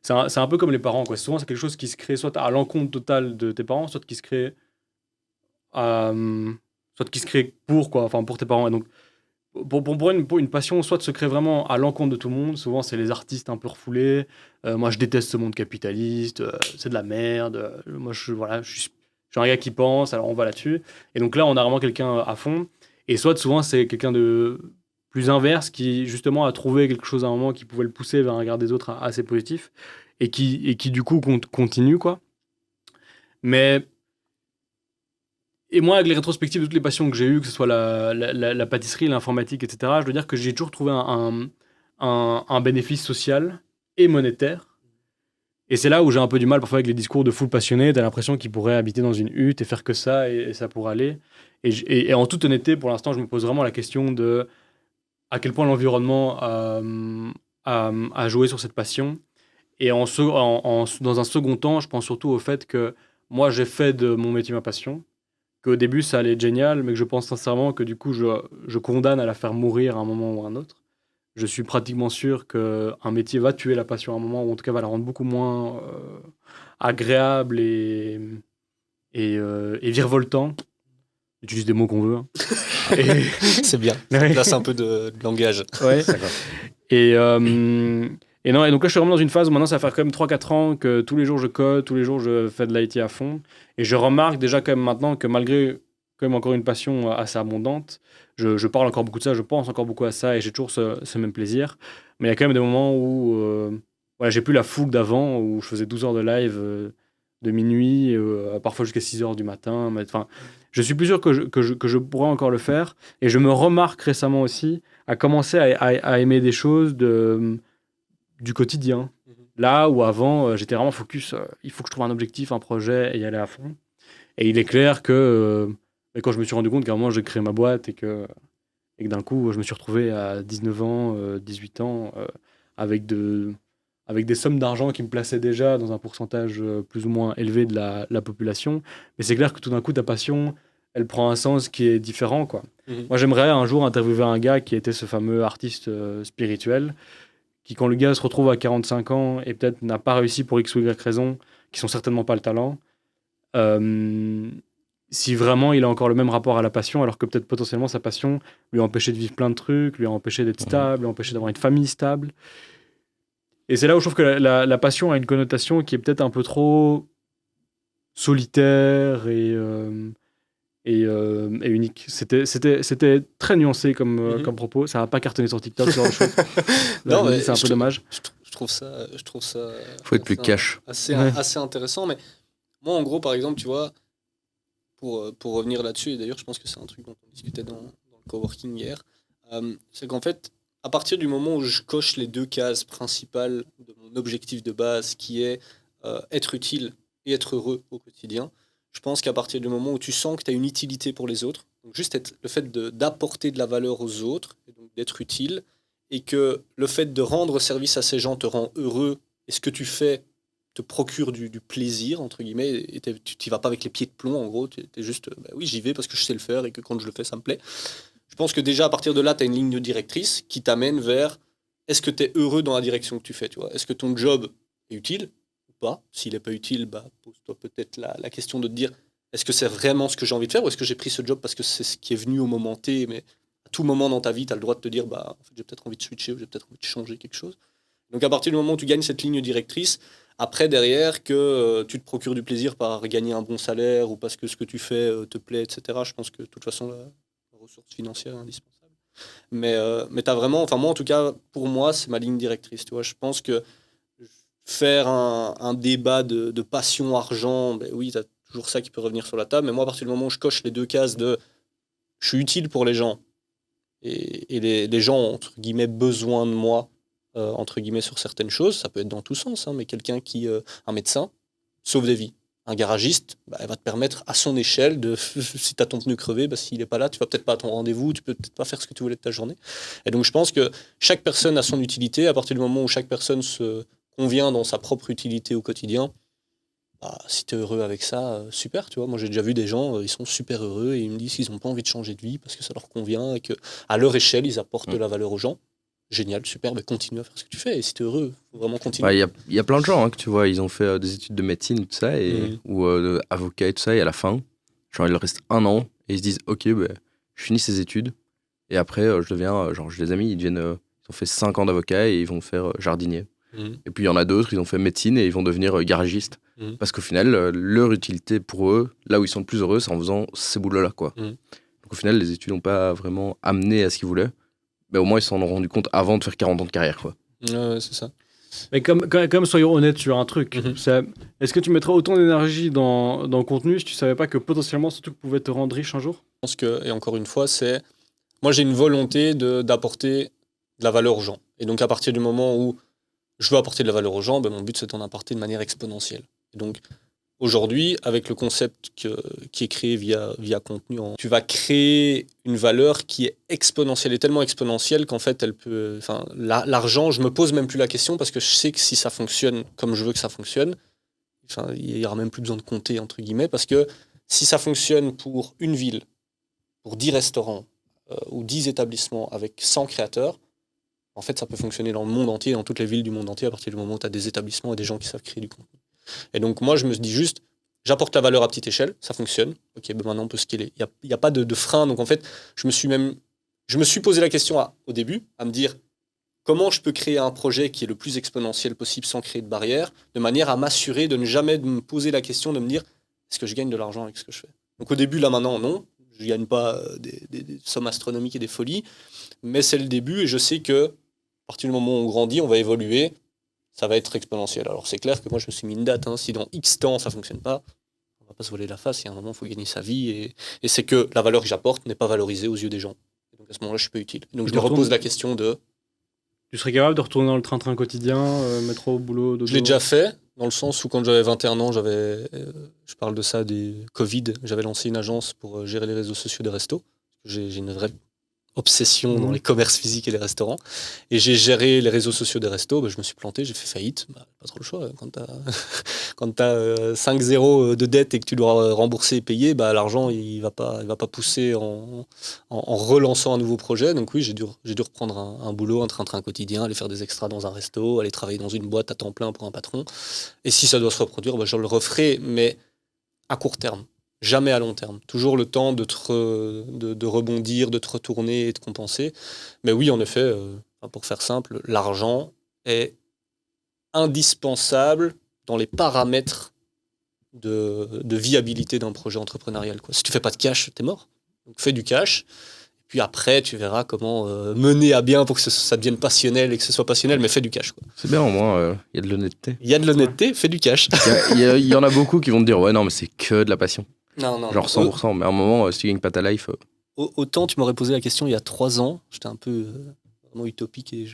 C'est un peu comme les parents, quoi. Souvent, c'est quelque chose qui se crée soit à l'encontre totale de tes parents, soit qui se crée pour tes parents. Et donc, pour une passion, soit se crée vraiment à l'encontre de tout le monde. Souvent, c'est les artistes un peu refoulés. Moi, je déteste ce monde capitaliste. C'est de la merde. Moi, je suis un gars qui pense, alors on va là-dessus. Et donc là, on a vraiment quelqu'un à fond. Et soit souvent, c'est quelqu'un de plus inverse qui, justement, a trouvé quelque chose à un moment qui pouvait le pousser vers un regard des autres assez positif et qui du coup, continue, quoi. Mais... Et moi, avec les rétrospectives de toutes les passions que j'ai eues, que ce soit la pâtisserie, l'informatique, etc., je veux dire que j'ai toujours trouvé un bénéfice social et monétaire. Et c'est là où j'ai un peu du mal parfois avec les discours de fous passionnés. T'as l'impression qu'ils pourraient habiter dans une hutte et faire que ça, et ça pourrait aller. Et en toute honnêteté, pour l'instant, je me pose vraiment la question de à quel point l'environnement a joué sur cette passion. Et dans un second temps, je pense surtout au fait que moi, j'ai fait de mon métier ma passion, qu'au début, ça allait être génial, mais que je pense sincèrement que du coup, je condamne à la faire mourir à un moment ou à un autre. Je suis pratiquement sûr qu'un métier va tuer la passion à un moment, ou en tout cas va la rendre beaucoup moins agréable et virevoltant. On utilise des mots qu'on veut. Hein. C'est bien. Ouais. Là, c'est un peu de langage. Ouais. Et non, et donc là, je suis vraiment dans une phase où maintenant, ça va faire quand même 3-4 ans que tous les jours, je code, tous les jours, je fais de l'IT à fond. Et je remarque déjà quand même maintenant que malgré quand même encore une passion assez abondante, je parle encore beaucoup de ça, je pense encore beaucoup à ça et j'ai toujours ce même plaisir. Mais il y a quand même des moments où voilà, j'ai plus la fougue d'avant, où je faisais 12 heures de live de minuit, parfois jusqu'à 6 heures du matin. Enfin, je suis plus sûr que je pourrais encore le faire. Et je me remarque récemment aussi à commencer à aimer des choses du quotidien. Là où avant, j'étais vraiment focus, il faut que je trouve un objectif, un projet et y aller à fond. Et il est clair que quand je me suis rendu compte qu'à un moment, j'ai créé ma boîte et que d'un coup, je me suis retrouvé à 19 ans, 18 ans, avec des sommes d'argent qui me plaçaient déjà dans un pourcentage plus ou moins élevé de la population. Mais c'est clair que tout d'un coup, ta passion, elle prend un sens qui est différent, quoi. Moi, j'aimerais un jour interviewer un gars qui était ce fameux artiste spirituel, qui, quand le gars se retrouve à 45 ans et peut-être n'a pas réussi pour X ou Y raison, qui sont certainement pas le talent, si vraiment il a encore le même rapport à la passion, alors que peut-être potentiellement sa passion lui a empêché de vivre plein de trucs, lui a empêché d'être stable, lui a empêché d'avoir une famille stable. Et c'est là où je trouve que la passion a une connotation qui est peut-être un peu trop solitaire et unique. C'était très nuancé comme propos. Ça n'a pas cartonné sur TikTok, ce genre de choses. Non, mais c'est un peu dommage. Je trouve ça. Faut être plus cash. Assez intéressant. Mais moi, en gros, par exemple, tu vois, pour revenir là-dessus, et d'ailleurs, je pense que c'est un truc dont on discutait dans le coworking hier, c'est qu'en fait, à partir du moment où je coche les 2 cases principales de mon objectif de base, qui est être utile et être heureux au quotidien, Je pense qu'à partir du moment où tu sens que tu as une utilité pour les autres, donc juste le fait d'apporter de la valeur aux autres, et donc d'être utile, et que le fait de rendre service à ces gens te rend heureux, et ce que tu fais te procure du plaisir, entre guillemets, et tu n'y vas pas avec les pieds de plomb, en gros, tu es juste, oui, j'y vais parce que je sais le faire, et que quand je le fais, ça me plaît. Je pense que déjà, à partir de là, tu as une ligne directrice qui t'amène vers, est-ce que tu es heureux dans la direction que tu fais, tu vois ? Est-ce que ton job est utile ou pas ? S'il n'est pas utile, pose-toi peut-être la question de te dire, est-ce que c'est vraiment ce que j'ai envie de faire, ou est-ce que j'ai pris ce job parce que c'est ce qui est venu au moment T, mais à tout moment dans ta vie, tu as le droit de te dire, en fait, j'ai peut-être envie de switcher, ou j'ai peut-être envie de changer quelque chose. Donc à partir du moment où tu gagnes cette ligne directrice, après derrière que tu te procures du plaisir par gagner un bon salaire ou parce que ce que tu fais te plaît, etc., je pense que de toute façon la ressource financière est indispensable. Mais tu as vraiment, enfin moi en tout cas, pour moi, c'est ma ligne directrice. Tu vois, je pense que faire un débat de passion, argent, oui, tu as toujours ça qui peut revenir sur la table, mais moi à partir du moment où je coche les deux cases de je suis utile pour les gens et les gens ont entre guillemets besoin de moi, entre guillemets sur certaines choses, ça peut être dans tous sens, mais quelqu'un un médecin sauve des vies. Un garagiste, elle va te permettre à son échelle de, si tu as ton pneu crevé, s'il n'est pas là, tu vas peut-être pas à ton rendez-vous, tu peux peut-être pas faire ce que tu voulais de ta journée. Et donc je pense que chaque personne a son utilité. À partir du moment où chaque personne se convient dans sa propre utilité au quotidien, si tu es heureux avec ça, super. Tu vois, moi j'ai déjà vu des gens, ils sont super heureux et ils me disent qu'ils n'ont pas envie de changer de vie parce que ça leur convient et qu'à leur échelle, ils apportent de la valeur aux gens. Génial, super, continue à faire ce que tu fais. Et si tu es heureux, il faut vraiment continuer. Il y a plein de gens que tu vois, ils ont fait des études de médecine, tout ça, ou avocat et tout ça, et à la fin, genre, il leur reste 1 an, et ils se disent, ok, je finis ces études, et après, je deviens, j'ai des amis, ils ont fait 5 ans d'avocat, et ils vont faire jardinier. Et puis il y en a d'autres, ils ont fait médecine, et ils vont devenir garagistes. Parce qu'au final, leur utilité pour eux, là où ils sont le plus heureux, c'est en faisant ces boulots-là, quoi. Donc au final, les études n'ont pas vraiment amené à ce qu'ils voulaient. Mais au moins, ils s'en ont rendu compte avant de faire 40 ans de carrière, quoi. C'est ça. Mais comme soyons honnêtes sur un truc, est-ce que tu mettrais autant d'énergie dans le contenu si tu savais pas que potentiellement ce truc pouvait te rendre riche un jour ? Je pense que, et encore une fois, moi j'ai une volonté d'apporter de la valeur aux gens. Et donc à partir du moment où je veux apporter de la valeur aux gens, mon but c'est d'en apporter de manière exponentielle. Et donc aujourd'hui, avec le concept qui est créé via contenu, tu vas créer une valeur qui est exponentielle, et tellement exponentielle qu'en fait, l'argent, je me pose même plus la question parce que je sais que si ça fonctionne comme je veux que ça fonctionne, il n'y aura même plus besoin de compter, entre guillemets, parce que si ça fonctionne pour une ville, pour 10 restaurants ou 10 établissements avec 100 créateurs, en fait, ça peut fonctionner dans le monde entier, dans toutes les villes du monde entier, à partir du moment où tu as des établissements et des gens qui savent créer du contenu. Et donc, moi, je me dis juste, j'apporte la valeur à petite échelle, ça fonctionne. Ok, maintenant, on peut scaler. Il n'y a pas de frein. Donc, en fait, je me suis posé la question au début, à me dire, comment je peux créer un projet qui est le plus exponentiel possible sans créer de barrière, de manière à m'assurer de ne jamais me poser la question de me dire, est-ce que je gagne de l'argent avec ce que je fais ? Donc, au début, là, maintenant, non. Je ne gagne pas des sommes astronomiques et des folies. Mais c'est le début et je sais que, à partir du moment où on grandit, on va évoluer. Ça va être exponentiel. Alors c'est clair que moi je me suis mis une date, si dans X temps ça fonctionne pas, on va pas se voiler la face, il y a un moment il faut gagner sa vie et c'est que la valeur que j'apporte n'est pas valorisée aux yeux des gens. Et donc à ce moment-là je suis pas utile. Et donc je me repose la question de... Tu serais capable de retourner dans le train-train quotidien, métro, boulot, dodo ? Je l'ai déjà fait, dans le sens où quand j'avais 21 ans, je parle de ça, des Covid, j'avais lancé une agence pour gérer les réseaux sociaux des restos. J'ai une vraie obsession dans les commerces physiques et les restaurants. Et j'ai géré les réseaux sociaux des restos. Je me suis planté, j'ai fait faillite. Pas trop le choix. Quand tu as 5-0 de dette et que tu dois rembourser et payer, l'argent il va pas pousser en relançant un nouveau projet. Donc oui, j'ai dû reprendre un boulot, un train-train quotidien, aller faire des extras dans un resto, aller travailler dans une boîte à temps plein pour un patron. Et si ça doit se reproduire, je le referai, mais à court terme. Jamais à long terme. Toujours le temps de rebondir, de te retourner et de compenser. Mais oui, en effet, pour faire simple, l'argent est indispensable dans les paramètres de viabilité d'un projet entrepreneurial. Si tu fais pas de cash, t'es mort. Donc fais du cash. Puis après, tu verras comment mener à bien pour que ça devienne passionnel et que ce soit passionnel, mais fais du cash. C'est bien, au moins, il y a de l'honnêteté. Il y a de l'honnêteté, fais du cash. Il y en a beaucoup qui vont te dire, ouais, non, mais c'est que de la passion. Non. Genre 100%, mais à un moment, si tu gagnes pas ta life... Autant tu m'aurais posé la question il y a 3 ans, j'étais un peu vraiment utopique. Et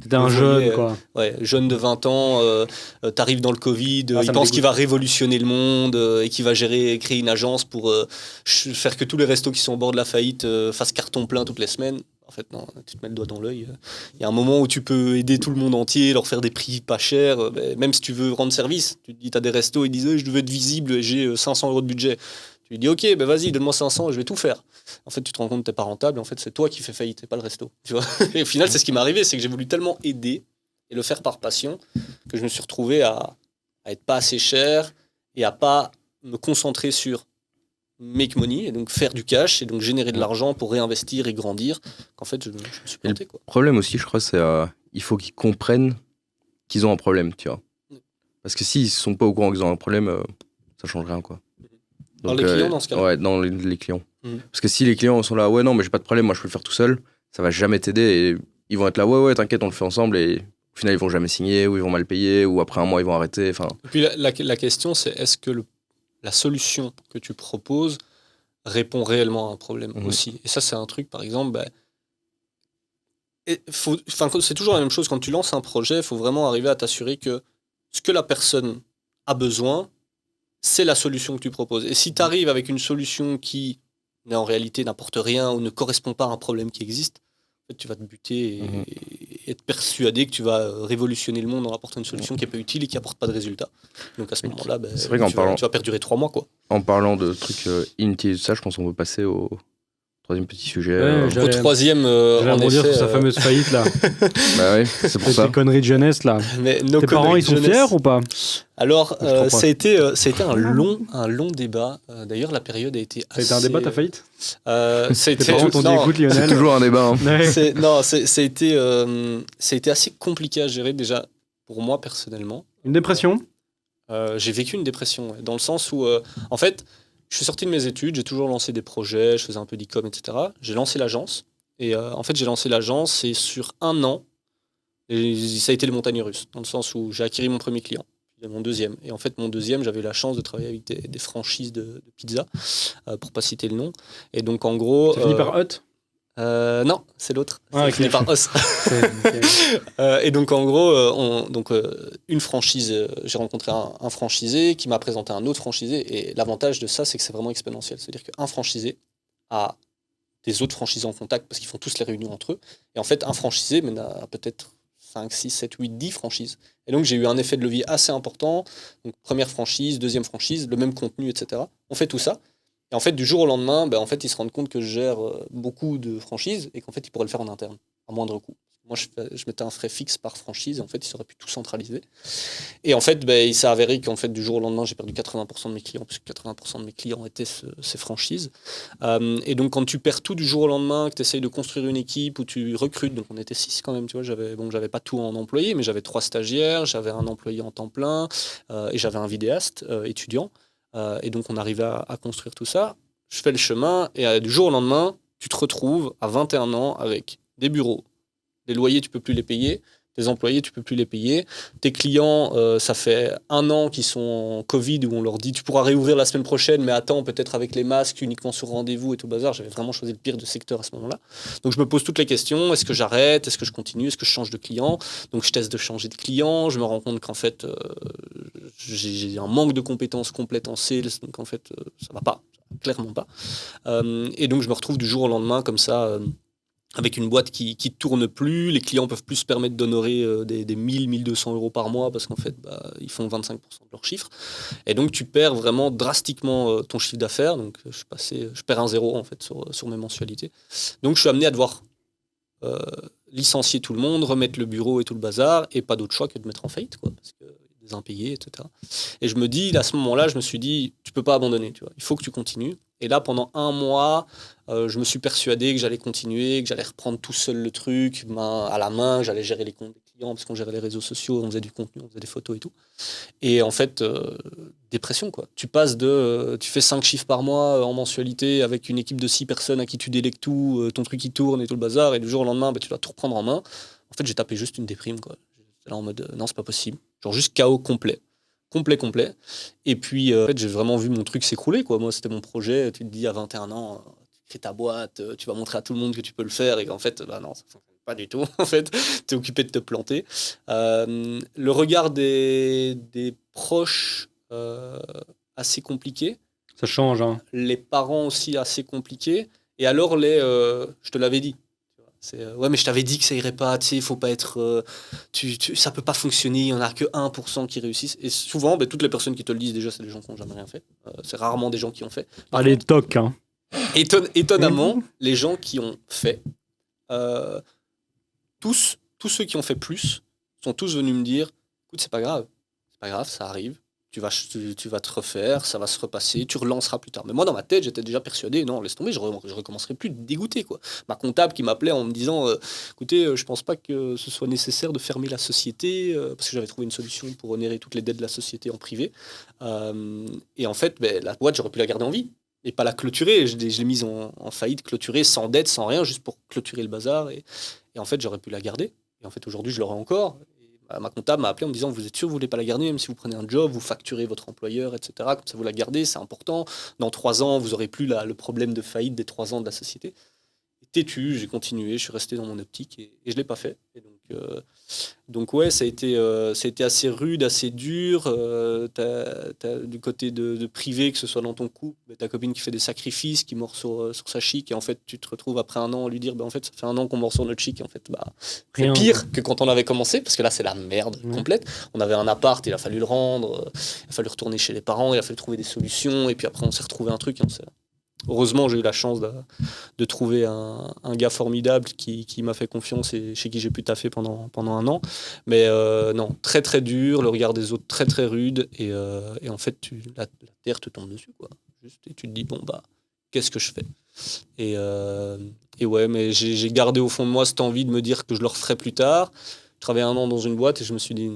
T'étais un jeune, quoi. Ouais, jeune de 20 ans, t'arrives dans le Covid, il me pense qu'il dégoûte. va révolutionner le monde et qu'il va créer une agence pour faire que tous les restos qui sont au bord de la faillite fassent carton plein toutes les semaines. En fait, non, tu te mets le doigt dans l'œil. Il y a un moment où tu peux aider tout le monde entier, leur faire des prix pas chers, même si tu veux rendre service. Tu te dis, t'as des restos, ils disent, je veux être visible et j'ai 500 € de budget. Tu lui dis, ok, ben vas-y, donne-moi 500 et je vais tout faire. En fait, tu te rends compte que t'es pas rentable et en fait, c'est toi qui fais faillite et pas le resto. Tu vois, et au final, c'est ce qui m'est arrivé, c'est que j'ai voulu tellement aider et le faire par passion que je me suis retrouvé à être pas assez cher et à pas me concentrer sur make money et donc faire du cash et donc générer de l'argent pour réinvestir et grandir. Qu'en fait, je me suis planté, quoi. Le problème aussi, je crois, c'est il faut qu'ils comprennent qu'ils ont un problème, tu vois. Parce que s'ils sont pas au courant qu'ils ont un problème, ça change rien, quoi. Dans les clients, dans ce cas-là. Ouais, dans les clients. Parce que si les clients sont là, ouais, non, mais j'ai pas de problème, moi je peux le faire tout seul, ça va jamais t'aider et ils vont être là, ouais, t'inquiète, on le fait ensemble et au final ils vont jamais signer ou ils vont mal payer ou après un mois ils vont arrêter. Enfin. Et puis la question, c'est est-ce que la solution que tu proposes répond réellement à un problème aussi. Et ça, c'est un truc, par exemple, c'est toujours la même chose. Quand tu lances un projet, il faut vraiment arriver à t'assurer que ce que la personne a besoin, c'est la solution que tu proposes. Et si tu arrives avec une solution qui, en réalité, n'apporte rien ou ne correspond pas à un problème qui existe, en fait, tu vas te buter et être persuadé que tu vas révolutionner le monde en apportant une solution qui n'est pas utile et qui n'apporte pas de résultat. Donc à ce moment-là, c'est vrai tu vas perdurer 3 mois, quoi. En parlant de trucs inutiles, ça, je pense qu'on peut passer au troisième petit sujet. Au troisième, en effet, sur sa fameuse faillite, là. Bah oui, c'est pour ça. Tes conneries de jeunesse, là. Mais tes parents, ils sont fiers ou pas? Alors, ça a été un long débat. D'ailleurs, la période a été assez... Ça a été un débat, ta faillite? Tes parents t'ont dit, écoute, Lionel. C'est toujours un débat. Hein. Ça a été assez compliqué à gérer, déjà, pour moi, personnellement. Une dépression? J'ai vécu une dépression, dans le sens où, en fait, je suis sorti de mes études, j'ai toujours lancé des projets, je faisais un peu d'e-com, etc. J'ai lancé l'agence, et en fait, j'ai lancé l'agence, et sur 1 an, et ça a été les montagnes russes, dans le sens où j'ai acquis mon premier client, puis mon deuxième. Et en fait, mon deuxième, j'avais eu la chance de travailler avec des franchises de pizza, pour pas citer le nom. Et donc, en gros... C'est fini par Hut? Non, c'est l'autre. Ah, c'est fini par Os. Et donc, en gros, une franchise, j'ai rencontré un franchisé qui m'a présenté un autre franchisé. Et l'avantage de ça, c'est que c'est vraiment exponentiel. C'est-à-dire qu'un franchisé a des autres franchisés en contact parce qu'ils font tous les réunions entre eux. Et en fait, un franchisé mène à peut-être 5, 6, 7, 8, 10 franchises. Et donc, j'ai eu un effet de levier assez important. Donc, première franchise, deuxième franchise, le même contenu, etc. On fait tout ça. Et en fait, du jour au lendemain, en fait, ils se rendent compte que je gère beaucoup de franchises et qu'en fait, ils pourraient le faire en interne, à moindre coût. Moi, je mettais un frais fixe par franchise et en fait, ils auraient pu tout centraliser. Et en fait, il s'est avéré qu'en fait, du jour au lendemain, j'ai perdu 80% de mes clients, puisque 80% de mes clients étaient ces franchises. Et donc, quand tu perds tout du jour au lendemain, que tu essayes de construire une équipe où tu recrutes, donc on était 6 quand même, tu vois, j'avais pas tout en employé, mais j'avais 3 stagiaires, j'avais un employé en temps plein et j'avais un vidéaste étudiant. Et donc, on arrivait à construire tout ça. Je fais le chemin et du jour au lendemain, tu te retrouves à 21 ans avec des bureaux, des loyers, tu peux plus les payer, tes employés, tu peux plus les payer, tes clients, ça fait 1 an qu'ils sont en Covid où on leur dit tu pourras réouvrir la semaine prochaine, mais attends, peut-être avec les masques, uniquement sur rendez-vous et tout le bazar. J'avais vraiment choisi le pire de secteur à ce moment-là. Donc je me pose toutes les questions, est-ce que j'arrête, est-ce que je continue, est-ce que je change de client? Donc je teste de changer de client, je me rends compte qu'en fait j'ai un manque de compétences complètes en sales, donc en fait ça va pas, clairement pas. Et donc je me retrouve du jour au lendemain comme ça, avec une boîte qui tourne plus, les clients peuvent plus se permettre d'honorer des 1 200 € par mois parce qu'en fait, ils font 25% de leur chiffre. Et donc, tu perds vraiment drastiquement ton chiffre d'affaires. Donc, je perds un 0 en fait sur mes mensualités. Donc, je suis amené à devoir licencier tout le monde, remettre le bureau et tout le bazar, et pas d'autre choix que de mettre en faillite, quoi, parce que des impayés, etc. Et je me dis, à ce moment-là, je me suis dit, tu peux pas abandonner, tu vois, il faut que tu continues. Et là, pendant 1 mois, je me suis persuadé que j'allais continuer, que j'allais reprendre tout seul le truc, main à la main, que j'allais gérer les comptes des clients, parce qu'on gérait les réseaux sociaux, on faisait du contenu, on faisait des photos et tout. Et en fait, dépression, quoi. Tu passes tu fais 5 chiffres par mois en mensualité avec une équipe de 6 personnes à qui tu délègues tout, ton truc qui tourne et tout le bazar, et du jour au lendemain, tu dois tout reprendre en main. En fait, j'ai tapé juste une déprime, quoi. J'étais là en mode, non, c'est pas possible. Genre juste chaos complet. Complet. Et puis, en fait, j'ai vraiment vu mon truc s'écrouler, quoi. Moi, c'était mon projet. Tu te dis, à 21 ans, tu crées ta boîte, tu vas montrer à tout le monde que tu peux le faire. Et qu'en fait, non, ça fonctionne Pas du tout, en fait. Tu es occupé de te planter. Le regard des proches, assez compliqué. Ça change, hein. Les parents aussi, assez compliqué. Et alors, je te l'avais dit. Ouais, mais je t'avais dit que ça irait pas, tu sais, il faut pas être. Ça peut pas fonctionner, il y en a que 1% qui réussissent. Et souvent, toutes les personnes qui te le disent, déjà, c'est des gens qui n'ont jamais rien fait. C'est rarement des gens qui ont fait. Les tocs, hein. Étonnamment, les gens qui ont fait, tous ceux qui ont fait plus, sont tous venus me dire, écoute, c'est pas grave, ça arrive. Tu vas te refaire, ça va se repasser, tu relanceras plus tard. Mais moi, dans ma tête, j'étais déjà persuadé, non, laisse tomber, je recommencerai plus, dégoûté, quoi. Ma comptable qui m'appelait en me disant, écoutez, je pense pas que ce soit nécessaire de fermer la société, parce que j'avais trouvé une solution pour honorer toutes les dettes de la société en privé. Et en fait, la boîte, j'aurais pu la garder en vie et pas la clôturer. Je l'ai mise en faillite, clôturée, sans dette, sans rien, juste pour clôturer le bazar. Et en fait, j'aurais pu la garder. Et en fait, aujourd'hui, je l'aurai encore. Ma comptable m'a appelé en me disant, vous êtes sûr que vous ne voulez pas la garder, même si vous prenez un job, vous facturez votre employeur, etc. Comme ça, vous la gardez, c'est important. Dans 3 ans, vous n'aurez plus le problème de faillite des 3 ans de la société. Têtu, j'ai continué, je suis resté dans mon optique et je ne l'ai pas fait. Et donc ouais, ça a été assez rude, assez dur. T'as du côté de privé, que ce soit dans ton couple, ta copine qui fait des sacrifices, qui mord sur sa chic, et en fait, tu te retrouves après un an à lui dire, en fait, ça fait un an qu'on mord sur notre chic, et en fait, c'est pire que quand on avait commencé, parce que là, c'est la merde complète. On avait un appart, il a fallu le rendre, il a fallu retourner chez les parents, il a fallu trouver des solutions, et puis après, on s'est retrouvé un truc, heureusement, j'ai eu la chance de trouver un gars formidable qui m'a fait confiance et chez qui j'ai pu taffer pendant un an. Mais non, très très dur, le regard des autres très très rude. Et en fait, la terre te tombe dessus, quoi. Et tu te dis, qu'est-ce que je fais ? Et ouais, mais j'ai gardé au fond de moi cette envie de me dire que je le referais plus tard. Je travaillais 1 an dans une boîte et je me suis dit,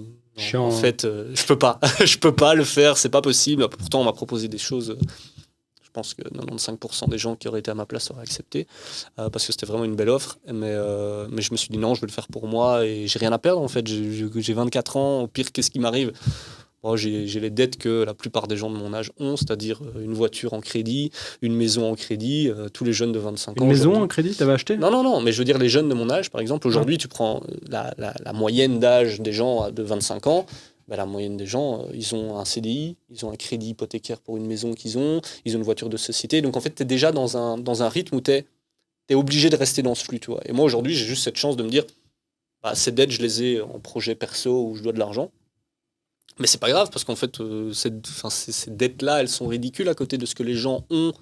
non, en fait, je peux pas. Je peux pas le faire, c'est pas possible. Pourtant, on m'a proposé des choses... Je pense que 95% des gens qui auraient été à ma place auraient accepté parce que c'était vraiment une belle offre. Mais je me suis dit non, je vais le faire pour moi et j'ai rien à perdre en fait. J'ai 24 ans, au pire, qu'est-ce qui m'arrive ? J'ai les dettes que la plupart des gens de mon âge ont, c'est-à-dire une voiture en crédit, une maison en crédit, tous les jeunes de 25 ans. Une maison en crédit, t'avais acheté ? Non, mais je veux dire les jeunes de mon âge, par exemple. Aujourd'hui, tu prends la moyenne d'âge des gens de 25 ans. La moyenne des gens, ils ont un CDI, ils ont un crédit hypothécaire pour une maison ils ont une voiture de société. Donc en fait, tu es déjà dans un rythme où tu es obligé de rester dans ce flux. Tu vois. Et moi, aujourd'hui, j'ai juste cette chance de me dire, ces dettes, je les ai en projet perso où je dois de l'argent. Mais c'est pas grave, parce qu'en fait, ces dettes-là, elles sont ridicules à côté de ce que les gens ont,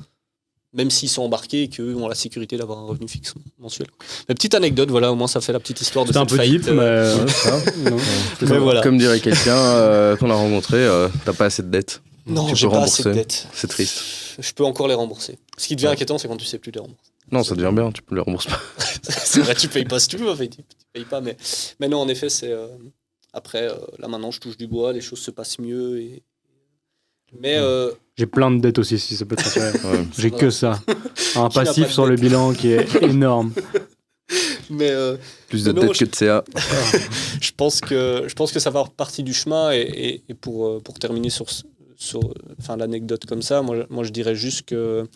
même s'ils sont embarqués et qu'eux ont la sécurité d'avoir un revenu fixe mensuel. La petite anecdote, voilà, au moins ça fait la petite histoire de cette faillite. C'est un peu deep, mais voilà. Comme dirait quelqu'un qu'on a rencontré, t'as pas assez de dettes. Non, j'ai pas assez de dettes. C'est triste. Je peux encore les rembourser. Ce qui devient inquiétant, c'est quand tu sais plus les rembourser. Non, ça devient bien, tu peux les rembourser pas. C'est vrai, tu payes pas si tu veux, en fait. Tu payes pas, mais non, en effet, c'est... Après, là maintenant, je touche du bois, les choses se passent mieux Mais j'ai plein de dettes aussi, si ça peut t'intéresser. J'ai que ça. Un passif sur le bilan qui est énorme. Mais plus de dettes que de CA. je pense que ça va faire partie du chemin. Et pour terminer sur l'anecdote comme ça, moi je dirais juste que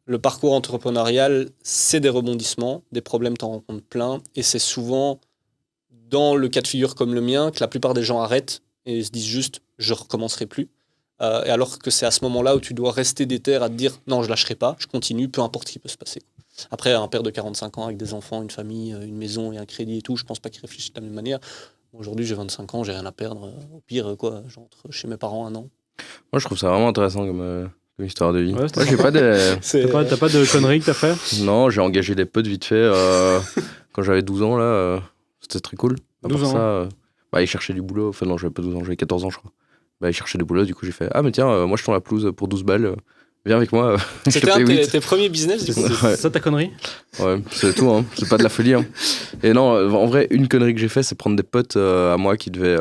le parcours entrepreneurial, c'est des rebondissements, des problèmes, t'en rencontres plein. Et c'est souvent dans le cas de figure comme le mien que la plupart des gens arrêtent et se disent juste « je recommencerai plus ». Et alors que c'est à ce moment-là où tu dois rester déter à te dire non, je lâcherai pas, je continue, peu importe ce qui peut se passer. Après, un père de 45 ans avec des enfants, une famille, une maison et un crédit et tout, je pense pas qu'il réfléchisse de la même manière. Aujourd'hui, j'ai 25 ans, j'ai rien à perdre. Au pire, j'entre chez mes parents 1 an. Moi, je trouve ça vraiment intéressant comme histoire de vie. Ouais, moi, j'ai pas de... T'as pas de conneries que t'as fait ? Non, j'ai engagé des potes vite fait quand j'avais 12 ans, là. C'était très cool. 12 ans. Ils cherchaient du boulot. Enfin, non, j'avais pas 12 ans, j'avais 14 ans, je crois. Ils cherchaient du boulot, du coup j'ai fait mais tiens, moi je tourne la pelouse pour 12 balles, viens avec moi. C'était un de tes premiers business, du coup. C'est ça ta connerie ? Ouais, c'est tout, hein. C'est pas de la folie. Hein. Et non, en vrai, une connerie que j'ai fait, c'est prendre des potes à moi qui devaient.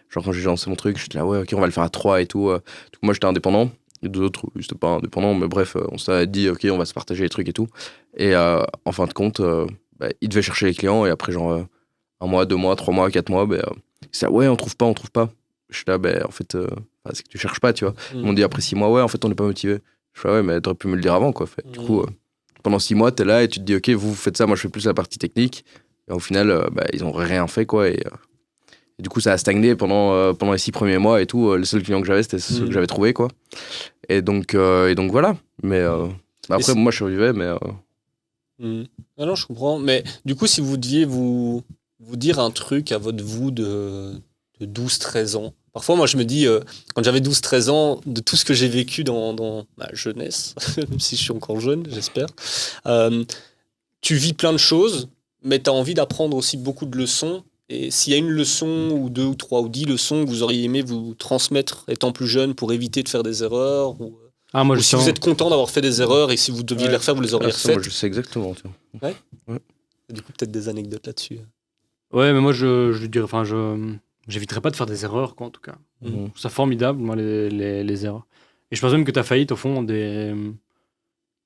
Genre quand j'ai lancé mon truc, j'étais là, ouais, ok, on va le faire à 3 et tout. Du coup, moi j'étais indépendant, et 2 autres, ils étaient pas indépendants, mais bref, on s'est dit, ok, on va se partager les trucs et tout. Et en fin de compte, ils devaient chercher les clients, et après, genre 1 mois, 2 mois, 3 mois, 4 mois, c'est ouais, on trouve pas. Je suis là, en fait, c'est que tu cherches pas, tu vois. Ils m'ont dit après 6 mois, ouais, en fait, on n'est pas motivé. Je fais, ouais, mais t'aurais pu me le dire avant, quoi. Du coup, pendant 6 mois, t'es là et tu te dis, ok, vous faites ça, moi je fais plus la partie technique. Et au final, ils ont rien fait, quoi. Et du coup, ça a stagné pendant les 6 premiers mois et tout. Le seul client que j'avais, c'était ceux que j'avais trouvé, quoi. Et donc voilà. Mais après, moi, je survivais, mais... Ah non, je comprends. Mais du coup, si vous deviez vous dire un truc à votre vous de 12-13 ans, parfois, moi, je me dis, quand j'avais 12-13 ans, de tout ce que j'ai vécu dans ma jeunesse, même si je suis encore jeune, j'espère, tu vis plein de choses, mais tu as envie d'apprendre aussi beaucoup de leçons. Et s'il y a une leçon, ou 2, ou 3, ou 10 leçons que vous auriez aimé vous transmettre étant plus jeune pour éviter de faire des erreurs, ou si vous êtes content d'avoir fait des erreurs et si vous deviez les refaire, vous les auriez refaites. Moi, je sais exactement. Tu vois. Ouais. Du coup, peut-être des anecdotes là-dessus. Ouais, mais moi, je dirais, j'éviterais pas de faire des erreurs, quoi, en tout cas. Je trouve ça formidable, moi, les erreurs. Et je pense même que ta faillite, au fond,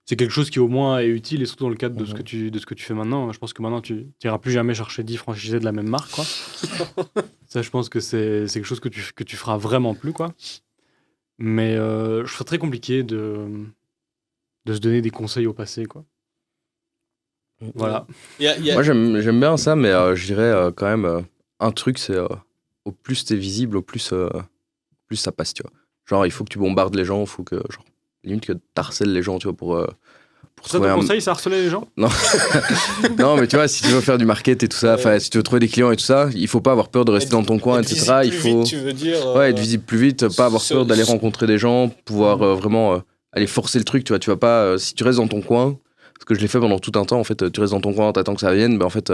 c'est quelque chose qui, au moins, est utile, et surtout dans le cadre de ce que tu fais maintenant. Je pense que maintenant, tu n'iras plus jamais chercher 10 franchisés de la même marque, quoi. Ça, je pense que c'est quelque chose que tu feras vraiment plus, quoi. Mais je trouve ça très compliqué de se donner des conseils au passé, quoi. Voilà. Moi, j'aime bien ça, mais je dirais quand même un truc, c'est au plus t'es visible, au plus ça passe, tu vois. Genre, il faut que tu bombardes les gens, il faut que, genre, limite que t'harcèles les gens, tu vois, pour ça, ton conseil, c'est harceler les gens? Non. Non, mais tu vois, si tu veux faire du market et tout ça, si tu veux trouver des clients et tout ça, il faut pas avoir peur de rester dans ton coin, etc. Il faut tu veux dire, être visible plus vite, pas avoir peur d'aller rencontrer des gens, pouvoir vraiment aller forcer le truc, tu vois. Tu vas pas, si tu restes dans ton coin, parce que je l'ai fait pendant tout un temps, en fait, tu restes dans ton coin, t'attends que ça vienne, en fait,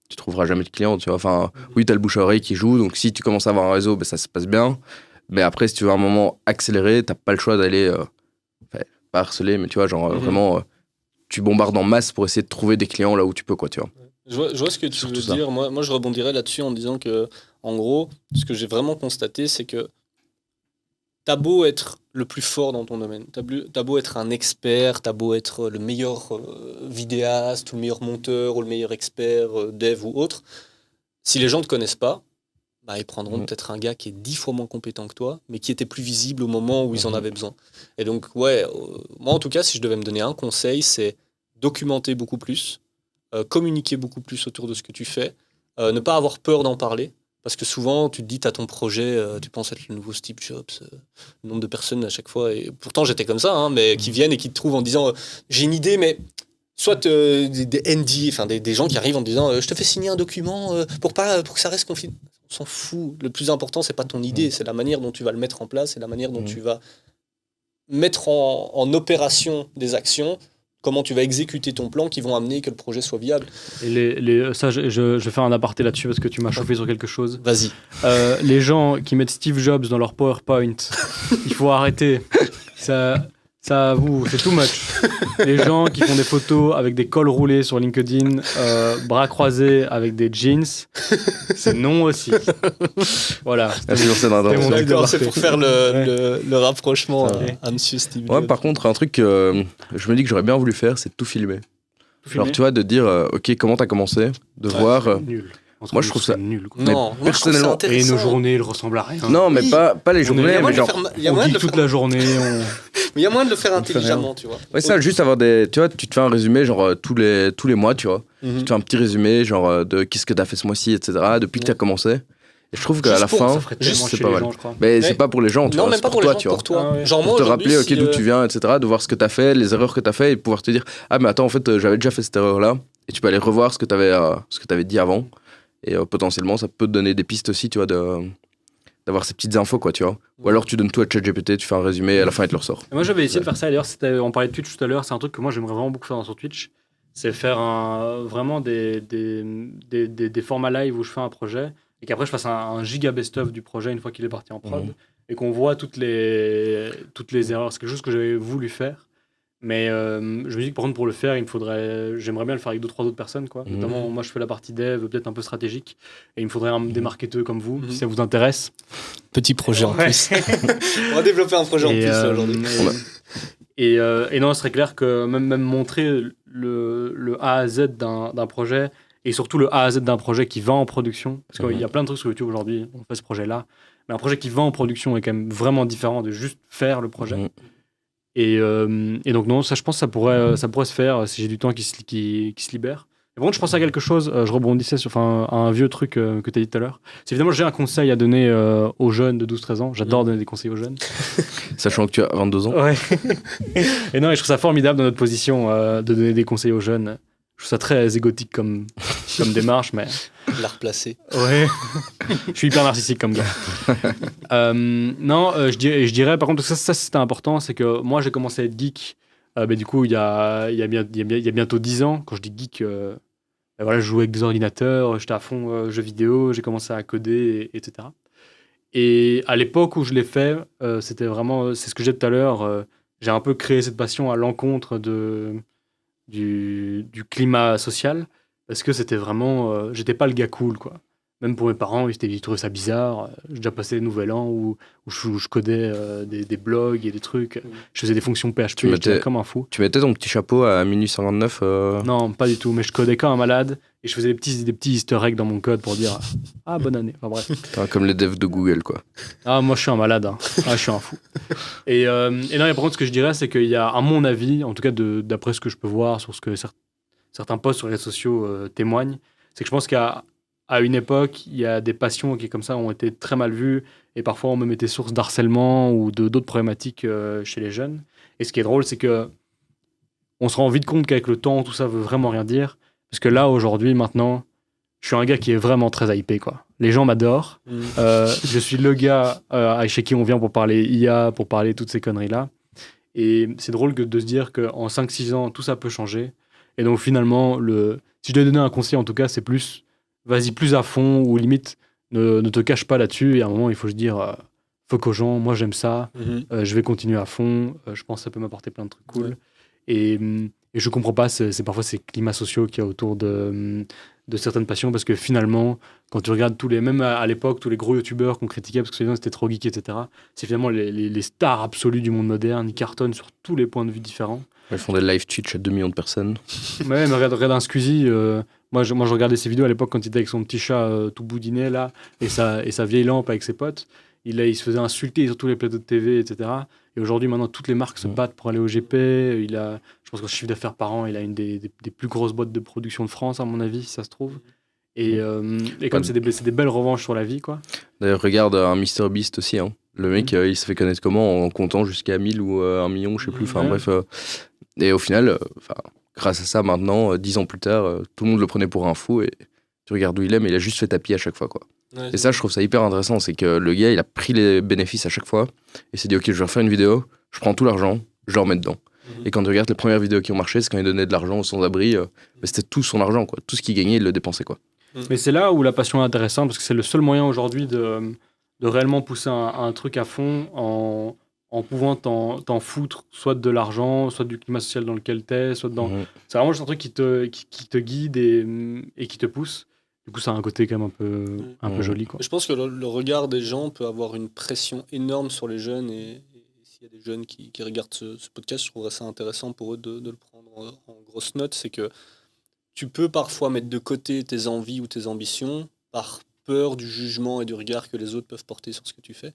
tu trouveras jamais de clients, tu vois. Enfin, oui, t'as le bouche à oreille qui joue, donc si tu commences à avoir un réseau, ça se passe bien. Mais après, si tu veux un moment accéléré, t'as pas le choix d'aller, pas harceler, mais tu vois, genre vraiment, tu bombardes en masse pour essayer de trouver des clients là où tu peux, quoi, tu vois. Je vois ce que tu veux dire. Moi, je rebondirais là-dessus en disant que, en gros, ce que j'ai vraiment constaté, c'est que t'as beau être le plus fort dans ton domaine, t'as beau être un expert, t'as beau être le meilleur vidéaste, ou le meilleur monteur, ou le meilleur expert, dev ou autre, si les gens te connaissent pas, ils prendront peut-être un gars qui est 10 fois moins compétent que toi, mais qui était plus visible au moment où ils en avaient besoin. Et donc, moi en tout cas, si je devais me donner un conseil, c'est documenter beaucoup plus, communiquer beaucoup plus autour de ce que tu fais, ne pas avoir peur d'en parler, parce que souvent, tu te dis, tu as ton projet, tu penses être le nouveau Steve Jobs, le nombre de personnes à chaque fois, et pourtant j'étais comme ça, mais qui viennent et qui te trouvent en disant, j'ai une idée, mais... Soit des ND, enfin des gens qui arrivent en disant je te fais signer un document pour que ça reste confidentiel. On s'en fout. Le plus important, c'est pas ton idée, c'est la manière dont tu vas le mettre en place, c'est la manière dont tu vas mettre en opération des actions, comment tu vas exécuter ton plan qui vont amener que le projet soit viable. Et ça, je vais faire un aparté là-dessus parce que tu m'as chauffé sur quelque chose. Vas-y. Les gens qui mettent Steve Jobs dans leur PowerPoint, il faut arrêter. Ça c'est too much. Les gens qui font des photos avec des cols roulés sur LinkedIn, bras croisés avec des jeans, c'est non aussi. Voilà. D'accord, c'est pour faire le rapprochement à Monsieur Steve Jobs. Ouais, par contre, un truc que je me dis que j'aurais bien voulu faire, c'est de tout filmer. Genre, tu vois, de dire, ok, comment t'as commencé, de voir... Nul. Moi, je trouve ça nul. Non, personnellement. Et nos journées, elles ressemblent à rien. Non, mais pas les journées, mais genre. On dit toute la journée. Mais il y a moyen de le faire intelligemment, tu vois. Ouais, ça, juste avoir des. Tu vois, tu te fais un résumé, genre, tous les mois, tu vois. Tu te fais un petit résumé, genre, de qu'est-ce que t'as fait ce mois-ci, etc., depuis que t'as commencé. Et je trouve qu'à la fin, c'est pas mal. Mais c'est pas pour les gens, tu vois. Non, même pas pour les gens, pour toi. Genre, pour te rappeler, ok, d'où tu viens, etc., de voir ce que t'as fait, les erreurs que t'as fait, et pouvoir te dire, ah, mais attends, en fait, j'avais déjà fait cette erreur-là. Et tu peux aller revoir ce que t'avais dit avant. Et potentiellement, ça peut te donner des pistes aussi, tu vois, d'avoir ces petites infos, quoi, tu vois. Ou alors tu donnes tout à ChatGPT, tu fais un résumé et à la fin, il te le ressort. Et moi, j'avais essayé de faire ça. D'ailleurs, on parlait de Twitch tout à l'heure. C'est un truc que moi, j'aimerais vraiment beaucoup faire sur Twitch. C'est faire vraiment des formats live où je fais un projet et qu'après, je fasse un giga best-of du projet une fois qu'il est parti en prod et qu'on voit toutes les erreurs. C'est quelque chose que j'avais voulu faire. Mais je me dis que par contre pour le faire j'aimerais bien le faire avec 2-3 autres personnes quoi. Notamment moi je fais la partie dev peut-être un peu stratégique et il me faudrait des marketeurs comme vous si ça vous intéresse. Petit projet en plus. On va développer un projet en plus aujourd'hui. Et non, ce serait clair que même montrer le A à Z d'un projet et surtout le A à Z d'un projet qui va en production, parce qu'il y a plein de trucs sur YouTube aujourd'hui, on fait ce projet là, mais un projet qui va en production est quand même vraiment différent de juste faire le projet. Et donc non, ça je pense que ça pourrait se faire si j'ai du temps qui se libère. Et par contre, je pensais à quelque chose, je rebondissais sur à un vieux truc que tu as dit tout à l'heure. C'est évidemment, j'ai un conseil à donner aux jeunes de 12-13 ans. J'adore donner des conseils aux jeunes. Sachant que tu as 22 ans. Ouais. Et non, et je trouve ça formidable dans notre position de donner des conseils aux jeunes. Je trouve ça très égotique comme démarche, mais... La replacer. Ouais. Je suis hyper narcissique comme gars. Non, je dirais, par contre, ça c'était important, c'est que moi, j'ai commencé à être geek. Du coup, il y a bientôt 10 ans. Quand je dis geek, voilà, je jouais avec des ordinateurs, j'étais à fond jeux vidéo, j'ai commencé à coder, etc. Et à l'époque où je l'ai fait, c'était vraiment, c'est ce que j'ai dit tout à l'heure, j'ai un peu créé cette passion à l'encontre du climat social, parce que c'était vraiment, j'étais pas le gars cool, quoi. Même pour mes parents, ils trouvaient ça bizarre. J'ai déjà passé les nouvel an où je codais des blogs et des trucs. Je faisais des fonctions PHP, j'étais comme un fou. Tu mettais ton petit chapeau à minuit 59 Non, pas du tout, mais je codais comme un malade et je faisais des petits easter eggs dans mon code pour dire « Ah, bonne année ». Enfin bref. Comme les devs de Google, quoi. Ah, moi je suis un malade, hein. Ah, je suis un fou. Et non, et par contre, ce que je dirais, c'est qu'il y a, à mon avis, en tout cas d'après ce que je peux voir, sur ce que certains posts sur les réseaux sociaux témoignent, c'est que je pense qu'à une époque, il y a des passions qui, comme ça, ont été très mal vues et parfois on même été source d'harcèlement ou d'autres problématiques chez les jeunes. Et ce qui est drôle, c'est que on se rend vite compte qu'avec le temps, tout ça veut vraiment rien dire. Parce que là, aujourd'hui, maintenant, je suis un gars qui est vraiment très hypé, quoi. Les gens m'adorent. Je suis le gars chez qui on vient pour parler IA, pour parler toutes ces conneries-là. Et c'est drôle de se dire qu'en 5-6 ans, tout ça peut changer. Et donc finalement, si je dois donner un conseil, en tout cas, c'est plus... Vas-y plus à fond, ou limite, ne te cache pas là-dessus. Et à un moment, il faut se dire, fuck aux gens, moi j'aime ça, je vais continuer à fond, je pense que ça peut m'apporter plein de trucs cool. Ouais. Et je comprends pas, c'est parfois ces climats sociaux qu'il y a autour de certaines passions, parce que finalement, quand tu regardes même à l'époque, tous les gros youtubeurs qu'on critiquait parce que c'était trop geek, etc., c'est finalement les stars absolues du monde moderne, ils cartonnent sur tous les points de vue différents. Ils font des live Twitch à 2 millions de personnes. Ouais, mais regarde un Squeezie. Moi, je regardais ses vidéos à l'époque quand il était avec son petit chat tout boudiné là, et sa vieille lampe avec ses potes. Il se faisait insulter sur tous les plateaux de TV, etc. Et aujourd'hui, maintenant, toutes les marques se battent pour aller au GP. Je pense qu'en chiffre d'affaires par an, il a une des plus grosses boîtes de production de France, à mon avis, si ça se trouve. Et comme c'est des belles revanches sur la vie, quoi. D'ailleurs, regarde un MrBeast aussi. Hein. Le mec, il se fait connaître comment en comptant jusqu'à 1000 ou 1 million, je sais plus. Enfin, bref. Et au final, grâce à ça, maintenant, 10 ans plus tard, tout le monde le prenait pour un fou. Et tu regardes où il est, mais il a juste fait tapis à chaque fois, quoi. Ouais, et ça, je trouve ça hyper intéressant. C'est que le gars, il a pris les bénéfices à chaque fois. Et s'est dit, OK, je vais refaire une vidéo, je prends tout l'argent, je le remets dedans. Et quand tu regardes les premières vidéos qui ont marché, c'est quand il donnait de l'argent aux sans-abri. C'était tout son argent, quoi. Tout ce qu'il gagnait, il le dépensait, quoi. Mais c'est là où la passion est intéressante, parce que c'est le seul moyen aujourd'hui de réellement pousser un truc à fond en pouvant t'en foutre, soit de l'argent, soit du climat social dans lequel t'es, soit dans... C'est vraiment juste un truc qui te guide et qui te pousse. Du coup, ça a un côté quand même un peu joli, quoi. Je pense que le regard des gens peut avoir une pression énorme sur les jeunes, et s'il y a des jeunes qui regardent ce podcast, je trouverais ça intéressant pour eux de le prendre en grosse note. C'est que tu peux parfois mettre de côté tes envies ou tes ambitions par peur du jugement et du regard que les autres peuvent porter sur ce que tu fais.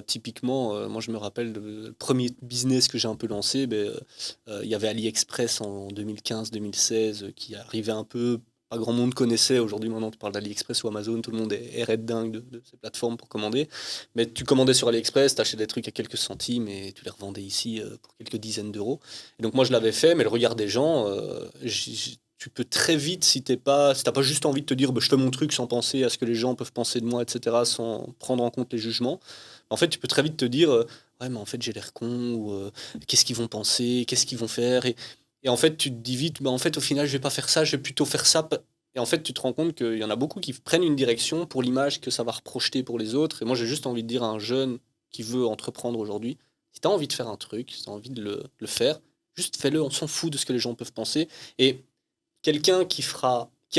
Typiquement, moi je me rappelle le premier business que j'ai un peu lancé, il y avait AliExpress en 2015-2016 qui arrivait un peu, pas grand monde connaissait. Aujourd'hui, maintenant tu parles d'AliExpress ou Amazon, tout le monde est red dingue de ces plateformes pour commander. Mais tu commandais sur AliExpress, tu achetais des trucs à quelques centimes et tu les revendais ici pour quelques dizaines d'euros. Et donc moi je l'avais fait, mais le regard des gens, tu peux très vite, si t'as pas juste envie de te dire je fais mon truc sans penser à ce que les gens peuvent penser de moi, etc., sans prendre en compte les jugements, en fait tu peux très vite te dire ouais mais en fait j'ai l'air con, ou qu'est-ce qu'ils vont penser, qu'est-ce qu'ils vont faire, et en fait tu te dis vite en fait au final je vais pas faire ça, je vais plutôt faire ça, et en fait tu te rends compte qu'il y en a beaucoup qui prennent une direction pour l'image que ça va reprojeter pour les autres. Et moi j'ai juste envie de dire à un jeune qui veut entreprendre aujourd'hui, si t'as envie de faire un truc, si t'as envie de le faire, juste fais-le, on s'en fout de ce que les gens peuvent penser. Et quelqu'un qui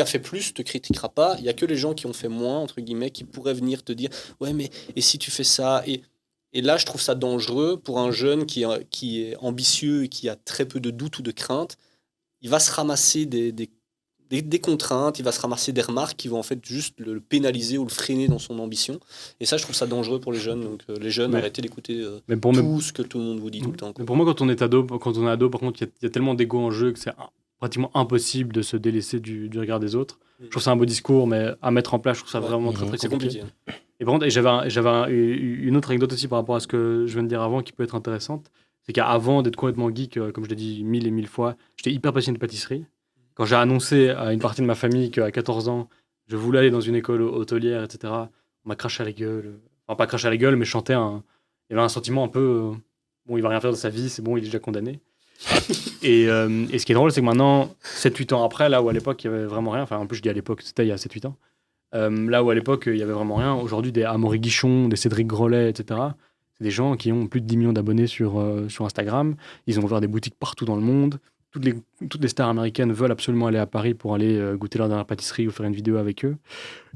a fait plus te critiquera pas. Il y a que les gens qui ont fait moins, entre guillemets, qui pourraient venir te dire ouais mais et si tu fais ça, et là je trouve ça dangereux pour un jeune qui est ambitieux et qui a très peu de doutes ou de craintes. Il va se ramasser des contraintes, il va se ramasser des remarques qui vont en fait juste le pénaliser ou le freiner dans son ambition. Et ça, je trouve ça dangereux pour les jeunes. Donc les jeunes, arrêtez d'écouter ce que tout le monde vous dit tout le temps, quoi. Mais pour moi, quand on est ado, par contre, il y a tellement d'ego en jeu que pratiquement impossible de se délaisser du regard des autres. Je trouve ça un beau discours, mais à mettre en place, je trouve ça vraiment très, très C'est compliqué. compliqué. Et par contre, une autre anecdote aussi par rapport à ce que je viens de dire avant qui peut être intéressante. C'est qu'avant d'être complètement geek, comme je l'ai dit 1000 et 1000 fois, j'étais hyper passionné de pâtisserie. Quand j'ai annoncé à une partie de ma famille qu'à 14 ans, je voulais aller dans une école hôtelière, etc., on m'a craché à la gueule. Enfin, pas craché à la gueule, mais il y avait un sentiment un peu. Bon, il va rien faire de sa vie, c'est bon, il est déjà condamné. Et ce qui est drôle, c'est que maintenant, 7-8 ans après, là où à l'époque, il y avait vraiment rien, enfin, en plus, je dis à l'époque, c'était il y a 7-8 ans, là où à l'époque, il y avait vraiment rien, aujourd'hui, des Amaury Guichon, des Cédric Grolet, etc., c'est des gens qui ont plus de 10 millions d'abonnés sur Instagram. Ils ont ouvert des boutiques partout dans le monde. Toutes les stars américaines veulent absolument aller à Paris pour aller goûter leur dernière pâtisserie ou faire une vidéo avec eux.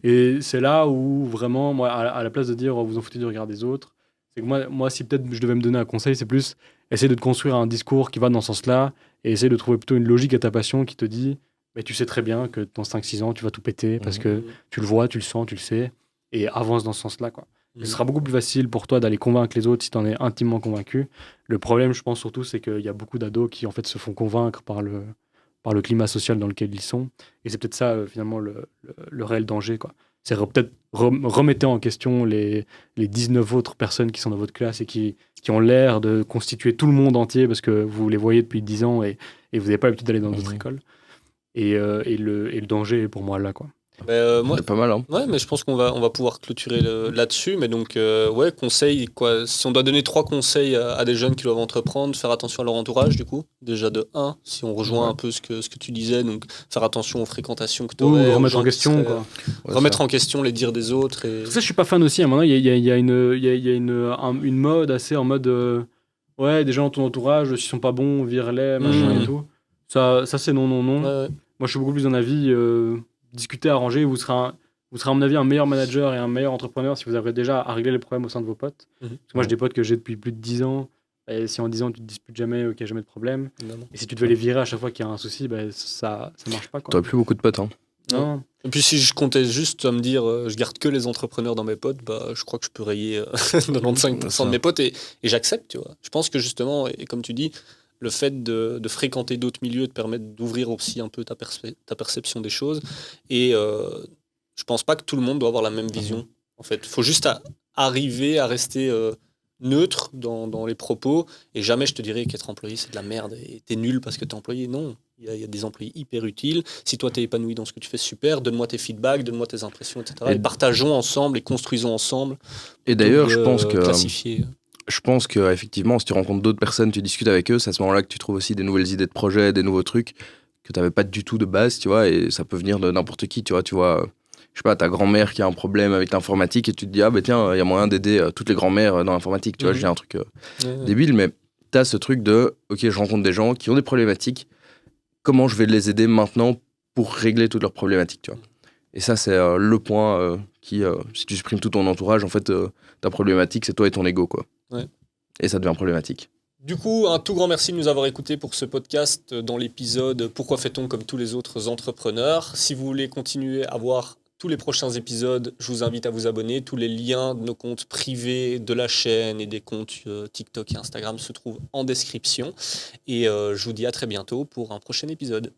Et c'est là où vraiment, moi, à la place de dire vous en foutez du regard des autres, c'est que moi, si peut-être je devais me donner un conseil, c'est plus essayer de te construire un discours qui va dans ce sens-là et essayer de trouver plutôt une logique à ta passion qui te dit mais tu sais très bien que dans 5-6 ans, tu vas tout péter parce que tu le vois, tu le sens, tu le sais et avance dans ce sens-là, quoi. Ce sera beaucoup plus facile pour toi d'aller convaincre les autres si tu en es intimement convaincu. Le problème, je pense surtout, c'est qu'il y a beaucoup d'ados qui en fait se font convaincre par le climat social dans lequel ils sont. Et c'est peut-être ça, finalement, le réel danger, quoi. C'est peut-être remettez en question les 19 autres personnes qui sont dans votre classe et qui ont l'air de constituer tout le monde entier parce que vous les voyez depuis 10 ans et vous n'avez pas l'habitude d'aller dans d'autres écoles. Et le danger est pour moi là, quoi. Moi, C'est pas mal, hein. ouais, mais je pense qu'on va pouvoir clôturer là-dessus. Mais donc, ouais, conseils, quoi. Si on doit donner 3 conseils à des jeunes qui doivent entreprendre, faire attention à leur entourage, du coup. Déjà de 1, si on rejoint un peu ce que tu disais, donc faire attention aux fréquentations que tu aurais. Remettre en question, quoi. Ouais, Remettre ça. en question les dires des autres. Et... Ça, je suis pas fan aussi. À un moment, il y a une mode assez en mode ouais, des gens dans ton entourage, s'ils sont pas bons, vire-les, machin et tout. Ça c'est non. Ouais. Moi, je suis beaucoup plus dans l'avis discuter, arranger. Vous serez, à mon avis, un meilleur manager et un meilleur entrepreneur si vous avez déjà à régler les problèmes au sein de vos potes. Parce que moi, j'ai des potes que j'ai depuis plus de 10 ans. Et si en 10 ans, tu te disputes jamais, qu'il n'y a jamais de problème. Non. Et si tu devais les virer à chaque fois qu'il y a un souci, ça marche pas, quoi. T'aurais plus beaucoup de potes, hein. Non. Et puis si je comptais juste à me dire je garde que les entrepreneurs dans mes potes, je crois que je peux rayer 95% de mes potes et j'accepte, tu vois. Je pense que justement, et comme tu dis, le fait de fréquenter d'autres milieux te permet d'ouvrir aussi un peu ta perception des choses. Et je pense pas que tout le monde doit avoir la même vision. En fait, il faut juste arriver à rester neutre dans les propos. Et jamais je te dirais qu'être employé, c'est de la merde et t'es nul parce que t'es employé. Non, il y a des employés hyper utiles. Si toi, t'es épanoui dans ce que tu fais, super. Donne-moi tes feedbacks, donne-moi tes impressions, etc. Et partageons ensemble et construisons ensemble. Et d'ailleurs, je pense que... classifier. Je pense que effectivement, si tu rencontres d'autres personnes, tu discutes avec eux, c'est à ce moment-là que tu trouves aussi des nouvelles idées de projets, des nouveaux trucs que tu n'avais pas du tout de base, tu vois, et ça peut venir de n'importe qui, tu vois, je sais pas, ta grand-mère qui a un problème avec l'informatique et tu te dis, ah bah tiens, il y a moyen d'aider toutes les grand-mères dans l'informatique, tu vois, je dis un truc débile, mais tu as ce truc de, ok, je rencontre des gens qui ont des problématiques, comment je vais les aider maintenant pour régler toutes leurs problématiques, tu vois. Et ça, c'est le point qui, si tu supprimes tout ton entourage, en fait, ta problématique, c'est toi et ton ego, quoi. Ouais. Et ça devient problématique. Du coup, un tout grand merci de nous avoir écoutés pour ce podcast dans l'épisode « Pourquoi fait-on comme tous les autres entrepreneurs ?» Si vous voulez continuer à voir tous les prochains épisodes, je vous invite à vous abonner. Tous les liens de nos comptes privés de la chaîne et des comptes TikTok et Instagram se trouvent en description. Et je vous dis à très bientôt pour un prochain épisode.